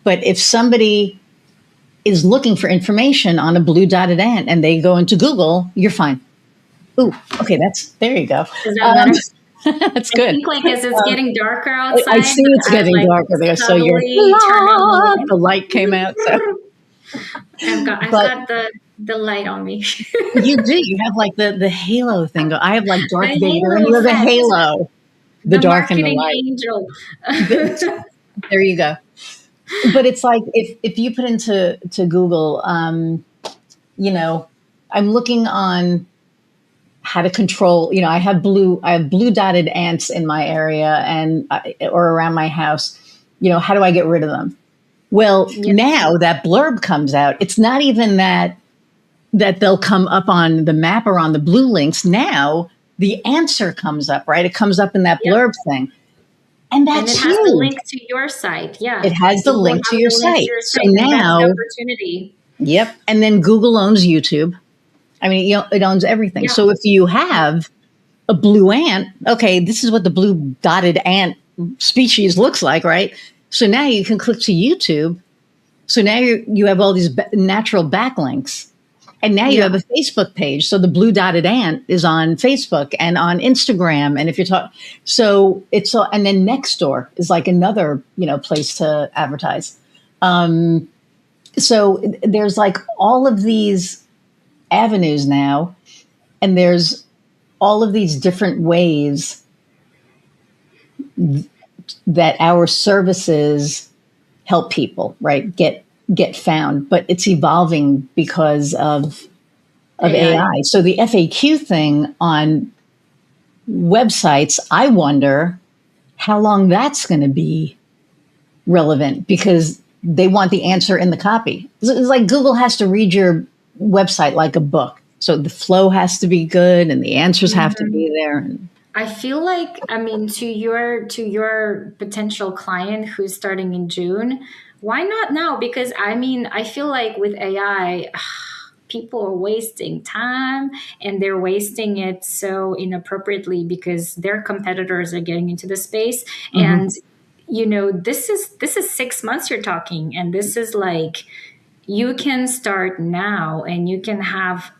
Speaker 1: But if somebody is looking for information on a blue dotted ant and they go into Google, you're fine. Ooh, okay, there you go.
Speaker 2: Is that better?
Speaker 1: That's good.
Speaker 2: I think like as it's getting darker outside.
Speaker 1: I see it's getting darker there. So the light came out. So.
Speaker 2: I've got the light on me.
Speaker 1: You do. You have like the halo thing. I have like Darth Vader, and you have the halo, the dark and the light. Angel. There you go. But it's like if you put into Google, I'm looking on how to control. I have blue dotted ants in my area or around my house. How do I get rid of them? Well, now that blurb comes out, it's not even that they'll come up on the map or on the blue links. Now the answer comes up, right? It comes up in that blurb thing. And that's
Speaker 2: it has the link to your site. Yeah.
Speaker 1: It has the link to your site. So now,
Speaker 2: that's the opportunity.
Speaker 1: Yep. And then Google owns YouTube. I mean, it owns everything. Yeah. So if you have a blue ant, okay, this is what the blue dotted ant species looks like, right? So now you can click to YouTube. So now you have all these natural backlinks. And now you have a Facebook page. So the blue dotted ant is on Facebook and on Instagram. And if you're talking, so it's all, and then Nextdoor is like another, place to advertise. So there's like all of these avenues now, and there's all of these different ways that our services help people, right? Get found, but it's evolving because of AI. So the FAQ thing on websites, I wonder how long that's going to be relevant, because they want the answer in the copy. It's like Google has to read your website like a book. So the flow has to be good and the answers have to be there.
Speaker 2: I feel like, to your potential client who's starting in June, why not now? Because I feel like with AI, people are wasting time, and they're wasting it so inappropriately because their competitors are getting into the space. And, this is 6 months you're talking, and this is like, you can start now and you can have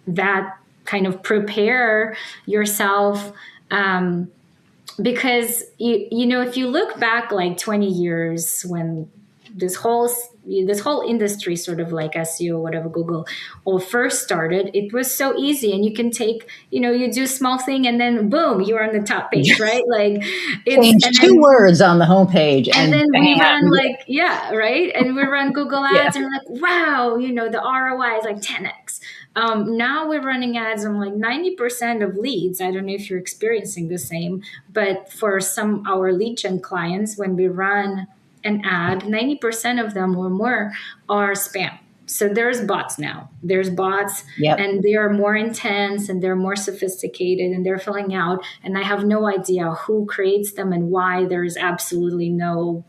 Speaker 2: that kind of prepare yourself. Because, if you look back like 20 years when this whole industry, sort of like SEO, whatever, Google, all first started, it was so easy. And you can take, you do a small thing and then boom, you're on the top page, right? Like
Speaker 1: change two words on the homepage.
Speaker 2: And then we run right? And we run Google ads and we're like, wow, the ROI is like 10x. Now we're running ads on like 90% of leads. I don't know if you're experiencing the same, but for our lead gen clients, when we run an ad, 90% of them or more are spam. So there's bots now. There's bots, and they are more intense and they're more sophisticated and they're filling out. And I have no idea who creates them and why. There's absolutely no,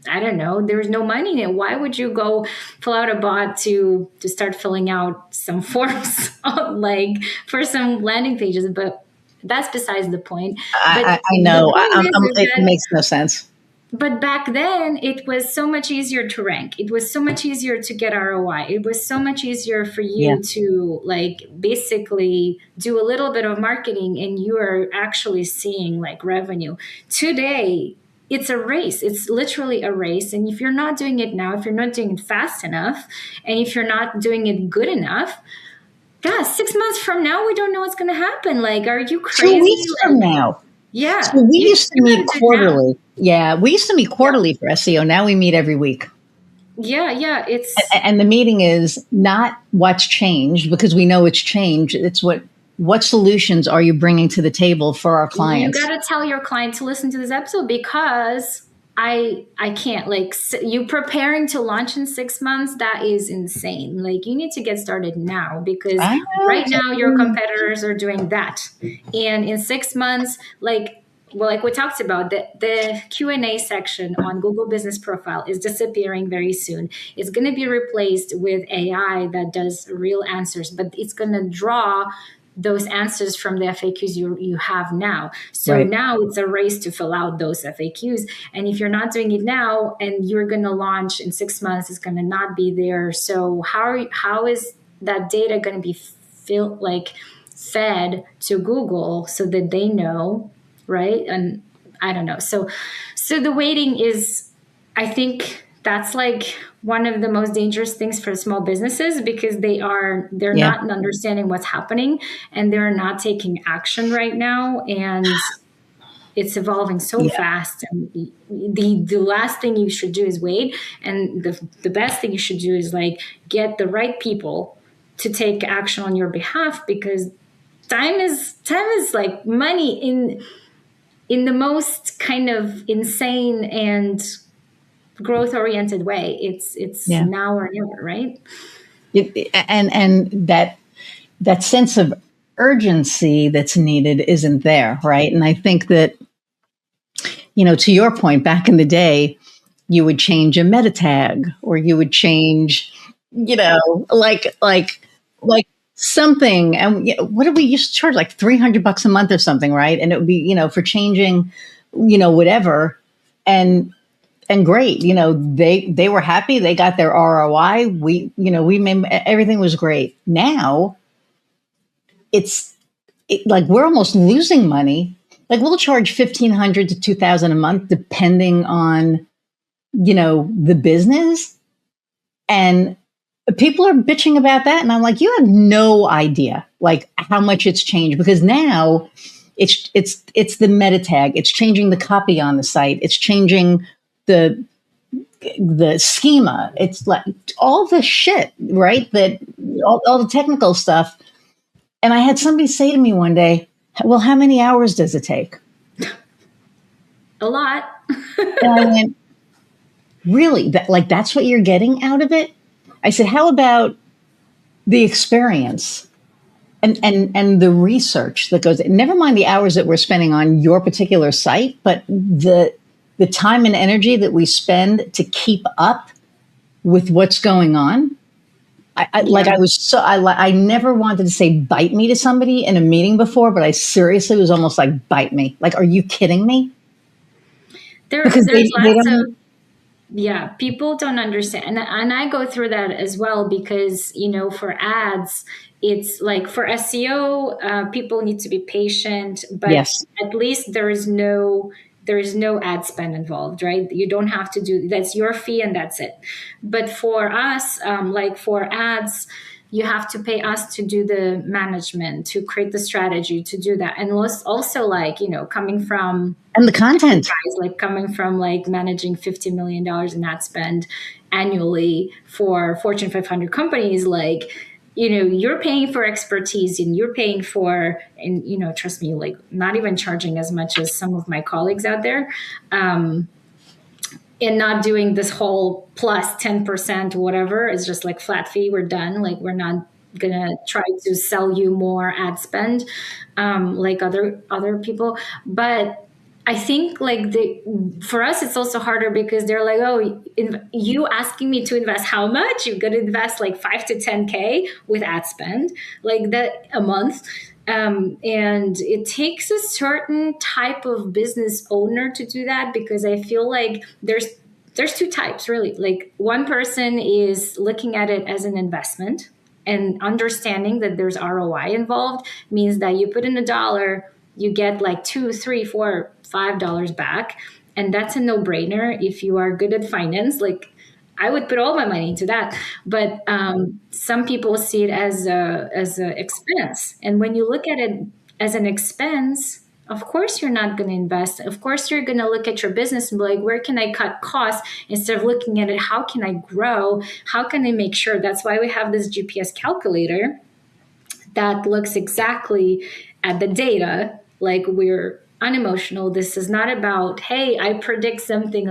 Speaker 2: I don't know, there's no money in it. Why would you go fill out a bot to start filling out some forms like for some landing pages? But that's besides the point.
Speaker 1: I know. It makes no sense.
Speaker 2: But back then, it was so much easier to rank. It was so much easier to get ROI. It was so much easier for
Speaker 1: Yeah.
Speaker 2: you to like basically do a little bit of marketing and you are actually seeing like revenue. Today, it's a race. It's literally a race. And if you're not doing it now, if you're not doing it fast enough, and if you're not doing it good enough, God, 6 months from now, we don't know what's going to happen. Like, are you
Speaker 1: 2 weeks
Speaker 2: crazy?
Speaker 1: from
Speaker 2: Like,
Speaker 1: now.
Speaker 2: yeah,
Speaker 1: So we used to
Speaker 2: you
Speaker 1: meet
Speaker 2: gotta do it now.
Speaker 1: quarterly. Yeah, we used to meet quarterly for SEO. Now we meet every week.
Speaker 2: Yeah. It's
Speaker 1: And the meeting is not what's changed because we know it's changed. It's what solutions are you bringing to the table for our
Speaker 2: you
Speaker 1: clients?
Speaker 2: got to tell your client to listen to this episode because I can't like you preparing to launch in 6 months. That is insane. Like you need to get started now because
Speaker 1: I
Speaker 2: right
Speaker 1: know.
Speaker 2: now your competitors are doing that, and in 6 months, like well, like we talked about, the Q&A section on Google Business Profile is disappearing very soon. It's going to be replaced with AI that does real answers, but it's going to draw those answers from the FAQs you have now. So
Speaker 1: Right.
Speaker 2: now it's a race to fill out those FAQs. And if you're not doing it now and you're going to launch in 6 months, it's going to not be there. So how is that data going to be fed to Google so that they know, right? And I don't know. So the waiting is, I think that's like one of the most dangerous things for small businesses because they're
Speaker 1: Yeah.
Speaker 2: not understanding what's happening and they're not taking action right now, and it's evolving so
Speaker 1: Yeah.
Speaker 2: fast. And the last thing you should do is wait, and the best thing you should do is like get the right people to take action on your behalf, because time is like money in the most kind of insane and growth oriented way. It's
Speaker 1: Yeah.
Speaker 2: now or never, right?
Speaker 1: And that sense of urgency that's needed isn't there, right? And I think that, to your point, back in the day, you would change a meta tag or you would change, like something. And what did we used to charge? Like $300 a month or something, right? And it would be, for changing, whatever. And great, they were happy. They got their ROI. We made, everything was great. Now like we're almost losing money. Like we'll charge 1,500 to 2,000 a month, depending on, the business. And people are bitching about that. And I'm like, you have no idea like how much it's changed, because now it's the meta tag. It's changing the copy on the site. It's changing the schema. It's like all the shit, right? That all the technical stuff. And I had somebody say to me one day, well, how many hours does it take?
Speaker 2: A lot.
Speaker 1: And I went, really? That's what you're getting out of it? I said, how about the experience and the research that goes, never mind the hours that we're spending on your particular site, but the time and energy that we spend to keep up with what's going on. I never wanted to say bite me to somebody in a meeting before, but I seriously was almost like, bite me. Like, are you kidding me? Because
Speaker 2: there's
Speaker 1: they
Speaker 2: lots
Speaker 1: don't.
Speaker 2: of, yeah, people don't understand. And I go through that as well because, for ads, it's like for SEO, people need to be patient, but
Speaker 1: Yes.
Speaker 2: at least there is no ad spend involved, right? You don't have to do, that's your fee and that's it. But for us, like for ads, you have to pay us to do the management, to create the strategy, to do that. And also like, coming from,
Speaker 1: And the content.
Speaker 2: guys, like coming from like managing $50 million in ad spend annually for Fortune 500 companies, like, you're paying for expertise and you're paying for, and, trust me, like not even charging as much as some of my colleagues out there. And not doing this whole plus 10% whatever. It's just like flat fee. We're done. Like we're not gonna try to sell you more ad spend, like other people. But I think like for us, it's also harder because they're like, oh, you asking me to invest how much? You're going to invest like 5 to 10K with ad spend like that a month. And it takes a certain type of business owner to do that, because I feel like there's two types really. Like, one person is looking at it as an investment and understanding that there's ROI involved, means that you put in $1, you get like $2, $3, $4, $5 back. And that's a no-brainer if you are good at finance. Like, I would put all my money into that. But some people see it as a expense. And when you look at it as an expense, of course you're not going to invest. Of course you're going to look at your business and be like, where can I cut costs? Instead of looking at it, how can I grow? How can I make sure? That's why we have this GPS calculator that looks exactly at the data. Like, we're unemotional. This is not about, hey, I predict something.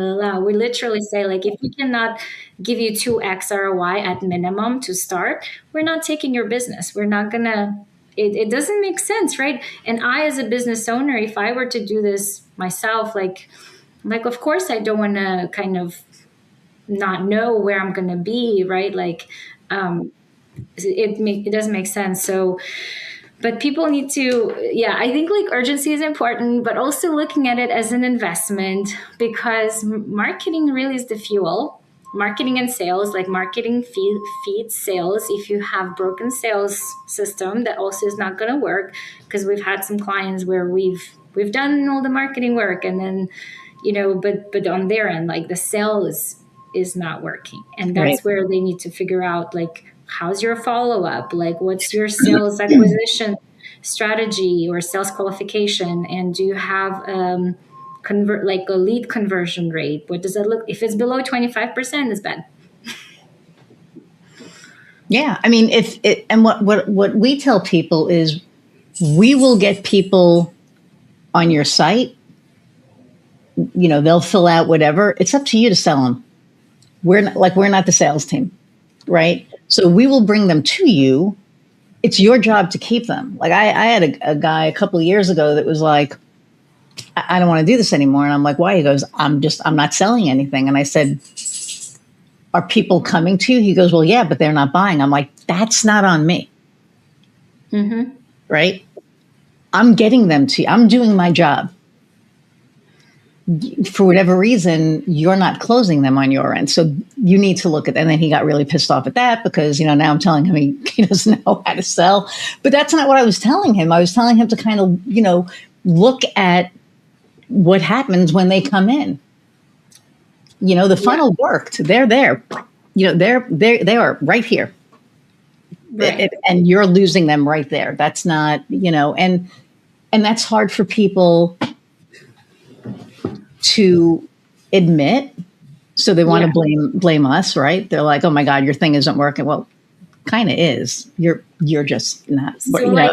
Speaker 2: We literally say, like, if we cannot give you 2x ROI at minimum to start, we're not taking your business. We're not gonna. It doesn't make sense, right? And I, as a business owner, if I were to do this myself, like of course I don't want to kind of not know where I'm gonna be, right? Like, it doesn't make sense. So, but people need to, yeah, I think like urgency is important, but also looking at it as an investment, because marketing really is the fuel. Marketing and sales, like marketing feeds sales. If you have broken sales system, that also is not going to work, because we've had some clients where we've done all the marketing work, and then but on their end, like, the sales is not working, and that's
Speaker 1: Right.
Speaker 2: where they need to figure out, like, how's your follow-up, like, what's your sales acquisition strategy or sales qualification, and do you have like a lead conversion rate? What does that look? If it's below 25%, it's bad.
Speaker 1: Yeah. I mean, and what we tell people is, we will get people on your site. They'll fill out whatever. It's up to you to sell them. We're not the sales team, right? So we will bring them to you. It's your job to keep them. Like, I had a guy a couple of years ago that was like, I don't want to do this anymore. And I'm like, why? He goes, I'm not selling anything. And I said, are people coming to you? He goes, well, yeah, but they're not buying. I'm like, that's not on me.
Speaker 2: Mm-hmm.
Speaker 1: Right? I'm getting them to you. I'm doing my job. For whatever reason, you're not closing them on your end. So you need to look at that. And then he got really pissed off at that, because, now I'm telling him he doesn't know how to sell. But that's not what I was telling him. I was telling him to kind of, look at what happens when they come in. The funnel worked. They're there. They are right here.
Speaker 2: Right.
Speaker 1: And you're losing them right there. That's not, and that's hard for people to admit. So they want to blame us, right? They're like, oh my God, your thing isn't working. Well, kind of is. You're just not.
Speaker 2: So like,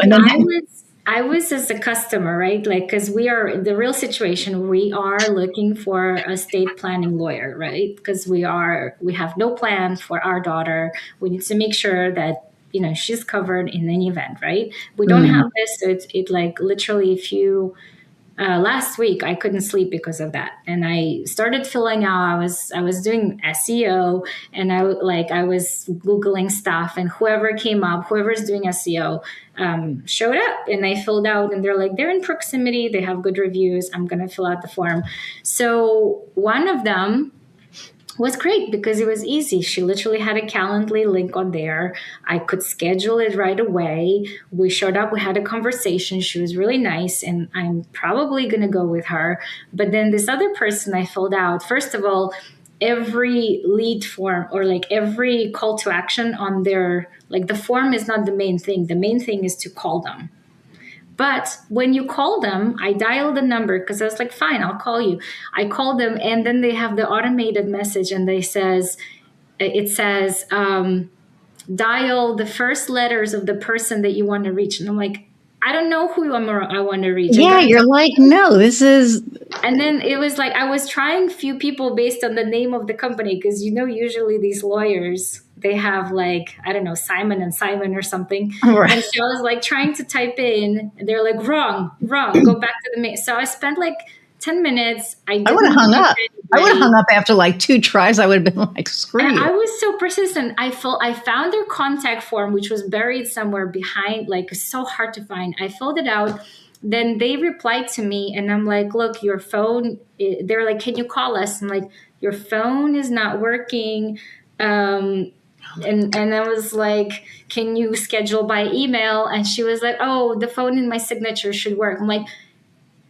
Speaker 2: I was as a customer, right? Like, because we are the real situation. We are looking for a estate planning lawyer, right? Because we have no plan for our daughter. We need to make sure that she's covered in any event, right? We don't have this, so it like literally, if you last week I couldn't sleep because of that, and I started filling out. I was doing SEO, and I was Googling stuff, and whoever's doing SEO showed up, and I filled out, and they're like, they're in proximity, they have good reviews, I'm gonna fill out the form. So one of them was great because it was easy. She literally had a Calendly link on there. I could schedule it right away. We showed up, we had a conversation. She was really nice, and I'm probably going to go with her. But then this other person I filled out, first of all, every lead form or like every call to action on their, like, the form is not the main thing. The main thing is to call them. But when you call them, I dialed the number because I was like, fine, I'll call you. I called them, and then they have the automated message, and it says, dial the first letters of the person that you want to reach. And I'm like, I don't know who I want to reach.
Speaker 1: Yeah, you're like, no, this is.
Speaker 2: And then it was like, I was trying few people based on the name of the company, because usually these lawyers, they have like, I don't know, Simon and Simon or something. Right. And so I was like trying to type in, and they're like, wrong, go back to the main. So I spent like 10 minutes. I
Speaker 1: would have
Speaker 2: didn't
Speaker 1: hung
Speaker 2: do
Speaker 1: up.
Speaker 2: it
Speaker 1: I would have
Speaker 2: right.
Speaker 1: hung up after like 2 tries. I would have been like, screw
Speaker 2: And
Speaker 1: you.
Speaker 2: I was so persistent. I found their contact form, which was buried somewhere behind, like so hard to find. I filled it out. Then they replied to me, and I'm like, look, your phone, they're like, can you call us? I'm like, your phone is not working. And I was like, can you schedule by email? And she was like, oh, the phone in my signature should work. I'm like,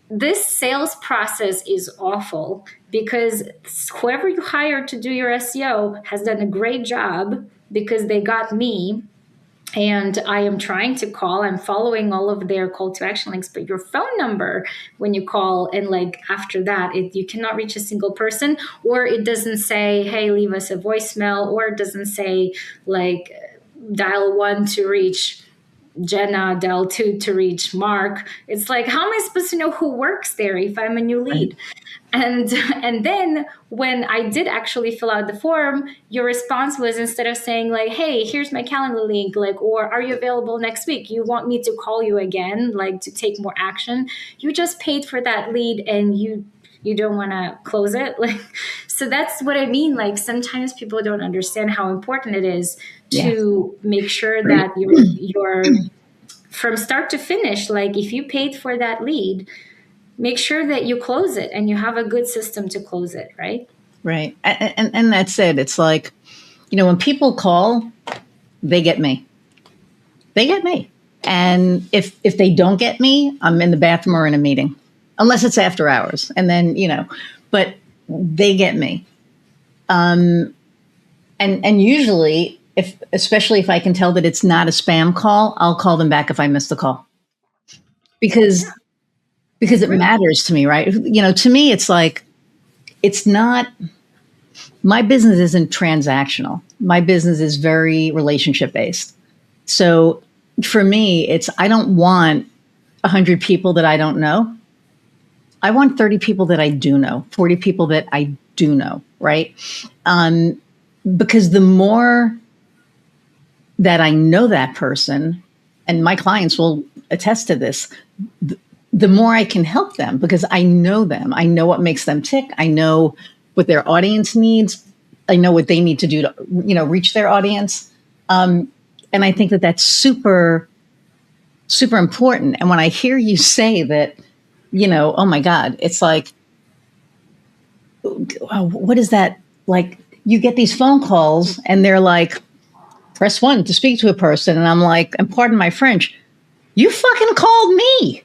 Speaker 2: this sales process is awful because whoever you hired to do your SEO has done a great job because they got me, and I am trying to call. I'm following all of their call to action links, but your phone number when you call, and like after that, you cannot reach a single person, or it doesn't say, hey, leave us a voicemail, or it doesn't say like dial 1 to reach Jenna, dial 2 to reach Mark. It's like, how am I supposed to know who works there if I'm a new lead? And then when I did actually fill out the form, your response was, instead of saying like, hey, here's my calendar link, like, or are you available next week? You want me to call you again, like to take more action? You just paid for that lead and you don't want to close it. Like, so that's what I mean. Like sometimes people don't understand how important it is to make sure that you're from start to finish. Like if you paid for that lead, make sure that you close it and you have a good system to close it, right?
Speaker 1: Right. And that's it. It's like, when people call, they get me. They get me. And if they don't get me, I'm in the bathroom or in a meeting, unless it's after hours. And then, but they get me. And usually, especially if I can tell that it's not a spam call, I'll call them back if I missed the call. Because it matters to me, right? To me, it's like, it's not, my business isn't transactional. My business is very relationship based. So for me, I don't want 100 people that I don't know. I want 30 people that I do know, 40 people that I do know, right? Because the more that I know that person, and my clients will attest to this, the more I can help them because I know them. I know what makes them tick. I know what their audience needs. I know what they need to do to, reach their audience. And I think that that's super, super important. And when I hear you say that, oh my God, it's like, what is that? Like you get these phone calls and they're like, press 1 to speak to a person. And I'm like, and pardon my French, you fucking called me.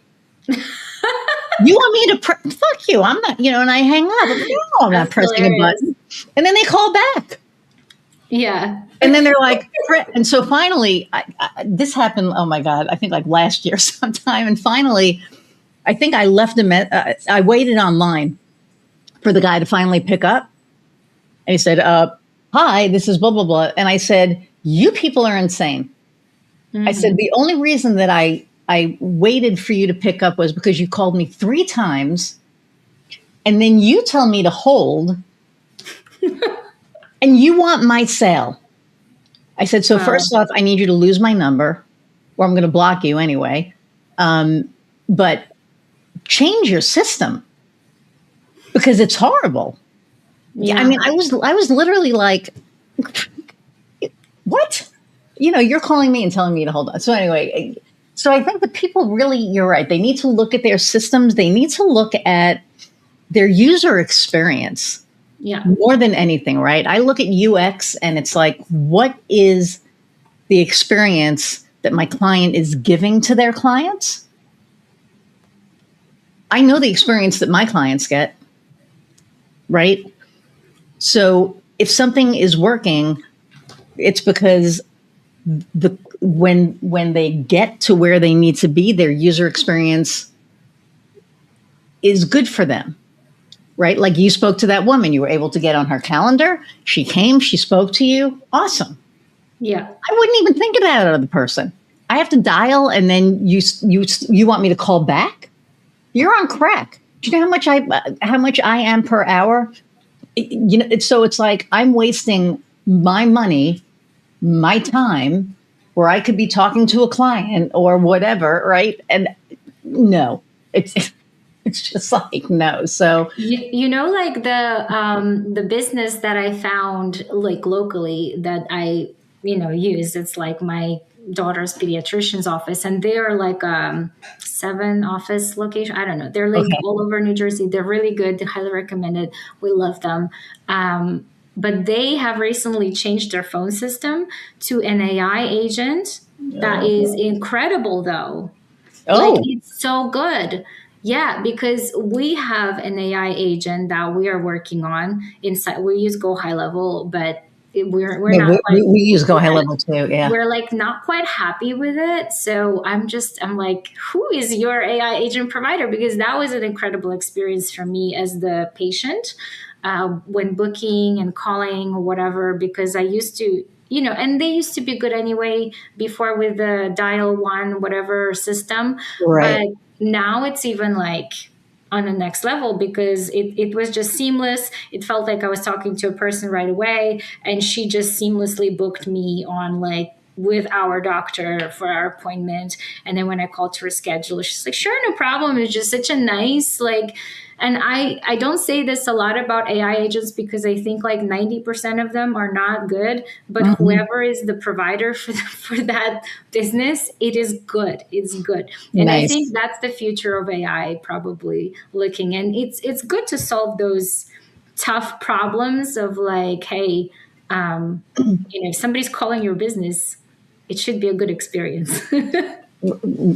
Speaker 1: You want me to fuck you? I'm not, and I hang up. I'm like, no, I'm not pressing a button. And then they call back.
Speaker 2: Yeah.
Speaker 1: And then they're like, and so finally, this happened. Oh my God, I think like last year sometime. And finally, I think I left I waited online for the guy to finally pick up. And he said, hi, this is blah, blah, blah. And I said, you people are insane. Mm-hmm. I said, the only reason that I waited for you to pick up was because you called me 3 times and then you tell me to hold and you want my sale. I said, so first off, I need you to lose my number or I'm going to block you anyway. But change your system because it's horrible. Yeah. I mean, I was literally like, what? You're calling me and telling me to hold on. So anyway, so I think that people really, you're right. They need to look at their systems. They need to look at their user experience more than anything, right? I look at UX and it's like, what is the experience that my client is giving to their clients? I know the experience that my clients get, right? So if something is working, it's because when they get to where they need to be, their user experience is good for them, right? Like you spoke to that woman, you were able to get on her calendar. She came, she spoke to you. Awesome.
Speaker 2: Yeah.
Speaker 1: I wouldn't even think of that other person. I have to dial and then you want me to call back? You're on crack. Do you know how much I am per hour? So it's like I'm wasting my money, my time, where I could be talking to a client or whatever, right? And no, It's just like, no. So,
Speaker 2: You know, like the business that I found like locally that I use. It's like my daughter's pediatrician's office, and they are like 7 office location. I don't know. They're like
Speaker 1: okay.
Speaker 2: all over New Jersey. They're really good. They're highly recommended. We love them. But they have recently changed their phone system to an AI agent that is incredible, though. Like
Speaker 1: Oh,
Speaker 2: it's so good. Yeah, because we have an AI agent that we are working on inside. We use Go High Level, but we're
Speaker 1: yeah,
Speaker 2: not quite.
Speaker 1: we use Go High
Speaker 2: Yeah,
Speaker 1: Level too. Yeah.
Speaker 2: we're like not quite happy with it. So I'm like, who is your AI agent provider? Because that was an incredible experience for me as the patient when booking and calling or whatever. Because I used to. And they used to be good anyway before with the dial one whatever system, but
Speaker 1: Right.
Speaker 2: now it's even like on the next level because it was just seamless. It felt like I was talking to a person right away, and she just seamlessly booked me on like with our doctor for our appointment. And then when I called to reschedule, she's like, sure, no problem. It's just such a nice like. And I don't say this a lot about AI agents because I think like 90% of them are not good, but
Speaker 1: Mhm.
Speaker 2: whoever is the provider for that business, it is good. It's good. And I think
Speaker 1: Nice.
Speaker 2: that's the future of AI probably looking. And it's good to solve those tough problems of like, hey, if somebody's calling your business, it should be a good experience.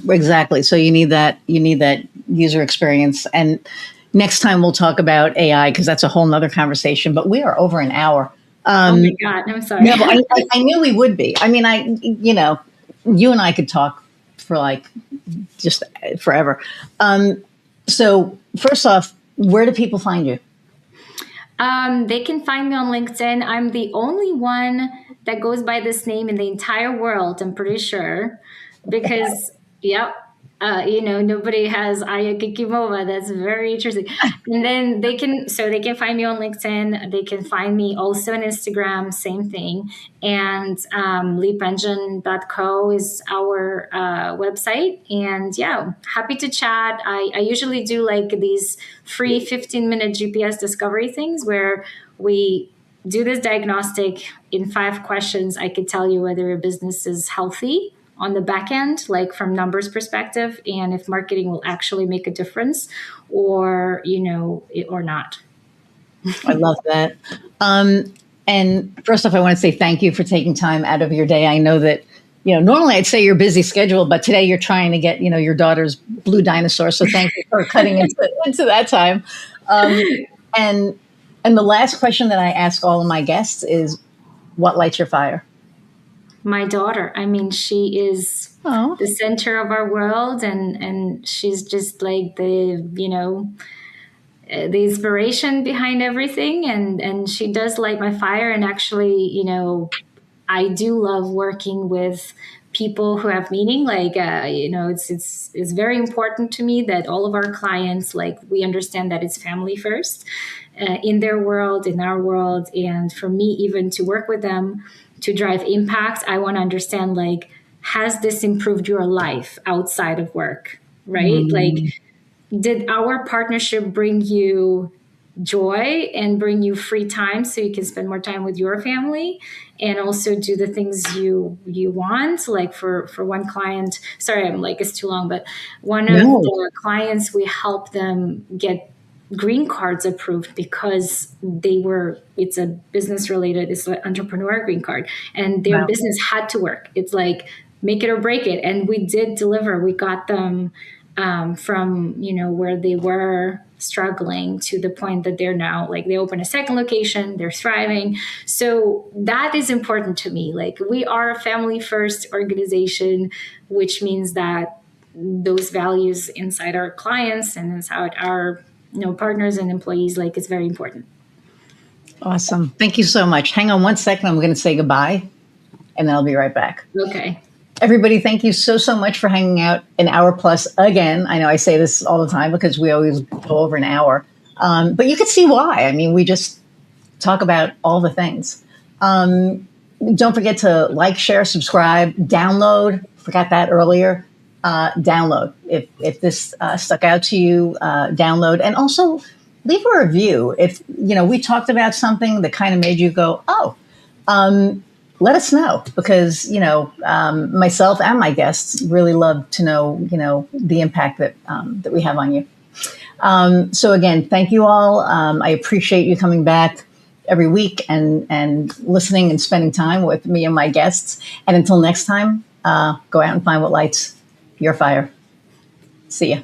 Speaker 1: Exactly. So you need that user experience. And next time we'll talk about AI because that's a whole nother conversation. But we are over an hour.
Speaker 2: Oh
Speaker 1: Um,
Speaker 2: my God, I'm sorry.
Speaker 1: no, I knew we would be. I mean, you and I could talk for like just forever. So first off, where do people find you?
Speaker 2: They can find me on LinkedIn. I'm the only one that goes by this name in the entire world, I'm pretty sure. Because, yep, nobody has Aya Kikimova. That's very interesting. And then they can find me on LinkedIn. They can find me also on Instagram, same thing. And leapengine.co is our website. And yeah, happy to chat. I usually do like these free 15-minute GPS discovery things where we do this diagnostic in 5 questions. I could tell you whether your business is healthy on the back end, like from numbers perspective, and if marketing will actually make a difference or, or not.
Speaker 1: I love that. And first off, I want to say thank you for taking time out of your day. I know that, normally I'd say you're busy schedule, but today you're trying to get, your daughter's blue dinosaur. So thank you for cutting into that time. And and the last question that I ask all of my guests is, what lights your fire?
Speaker 2: My daughter, I mean, she is
Speaker 1: Oh,
Speaker 2: the center of our world, and she's just like the inspiration behind everything, and she does light my fire. And actually, I do love working with people who have meaning. Like, it's very important to me that all of our clients, like, we understand that it's family first in their world, in our world. And for me, even to work with them to drive impact, I want to understand, like, has this improved your life outside of work? Right? Like,
Speaker 1: mm,
Speaker 2: did our partnership bring you joy and bring you free time so you can spend more time with your family and also do the things you want? Like for one client, sorry, I'm like, it's too long, but one of
Speaker 1: no,
Speaker 2: the clients, we help them get green cards approved because it's a business related, it's an entrepreneur green card, and their
Speaker 1: wow,
Speaker 2: business had to work. It's like make it or break it, and we did deliver. We got them from where they were struggling to the point that they're now, like, they open a second location, they're thriving. So that is important to me. Like, we are a family first organization, which means that those values inside our clients and inside our partners and employees, like, it's very important.
Speaker 1: awesome. Thank you so much. Hang on one second. I'm going to say goodbye, and then I'll be right back.
Speaker 2: Okay.
Speaker 1: Everybody, thank you so much for hanging out an hour plus again. I know I say this all the time because we always go over an hour, but you can see why. I mean, we just talk about all the things. Don't forget to like, share, subscribe, download. Forgot that earlier. download. If this stuck out to you, download, and also leave a review. If we talked about something that kind of made you go, oh, let us know, because myself and my guests really love to know the impact that we have on you. So again, thank you all. I appreciate you coming back every week and listening and spending time with me and my guests. And until next time, go out and find what lights your fire. See ya.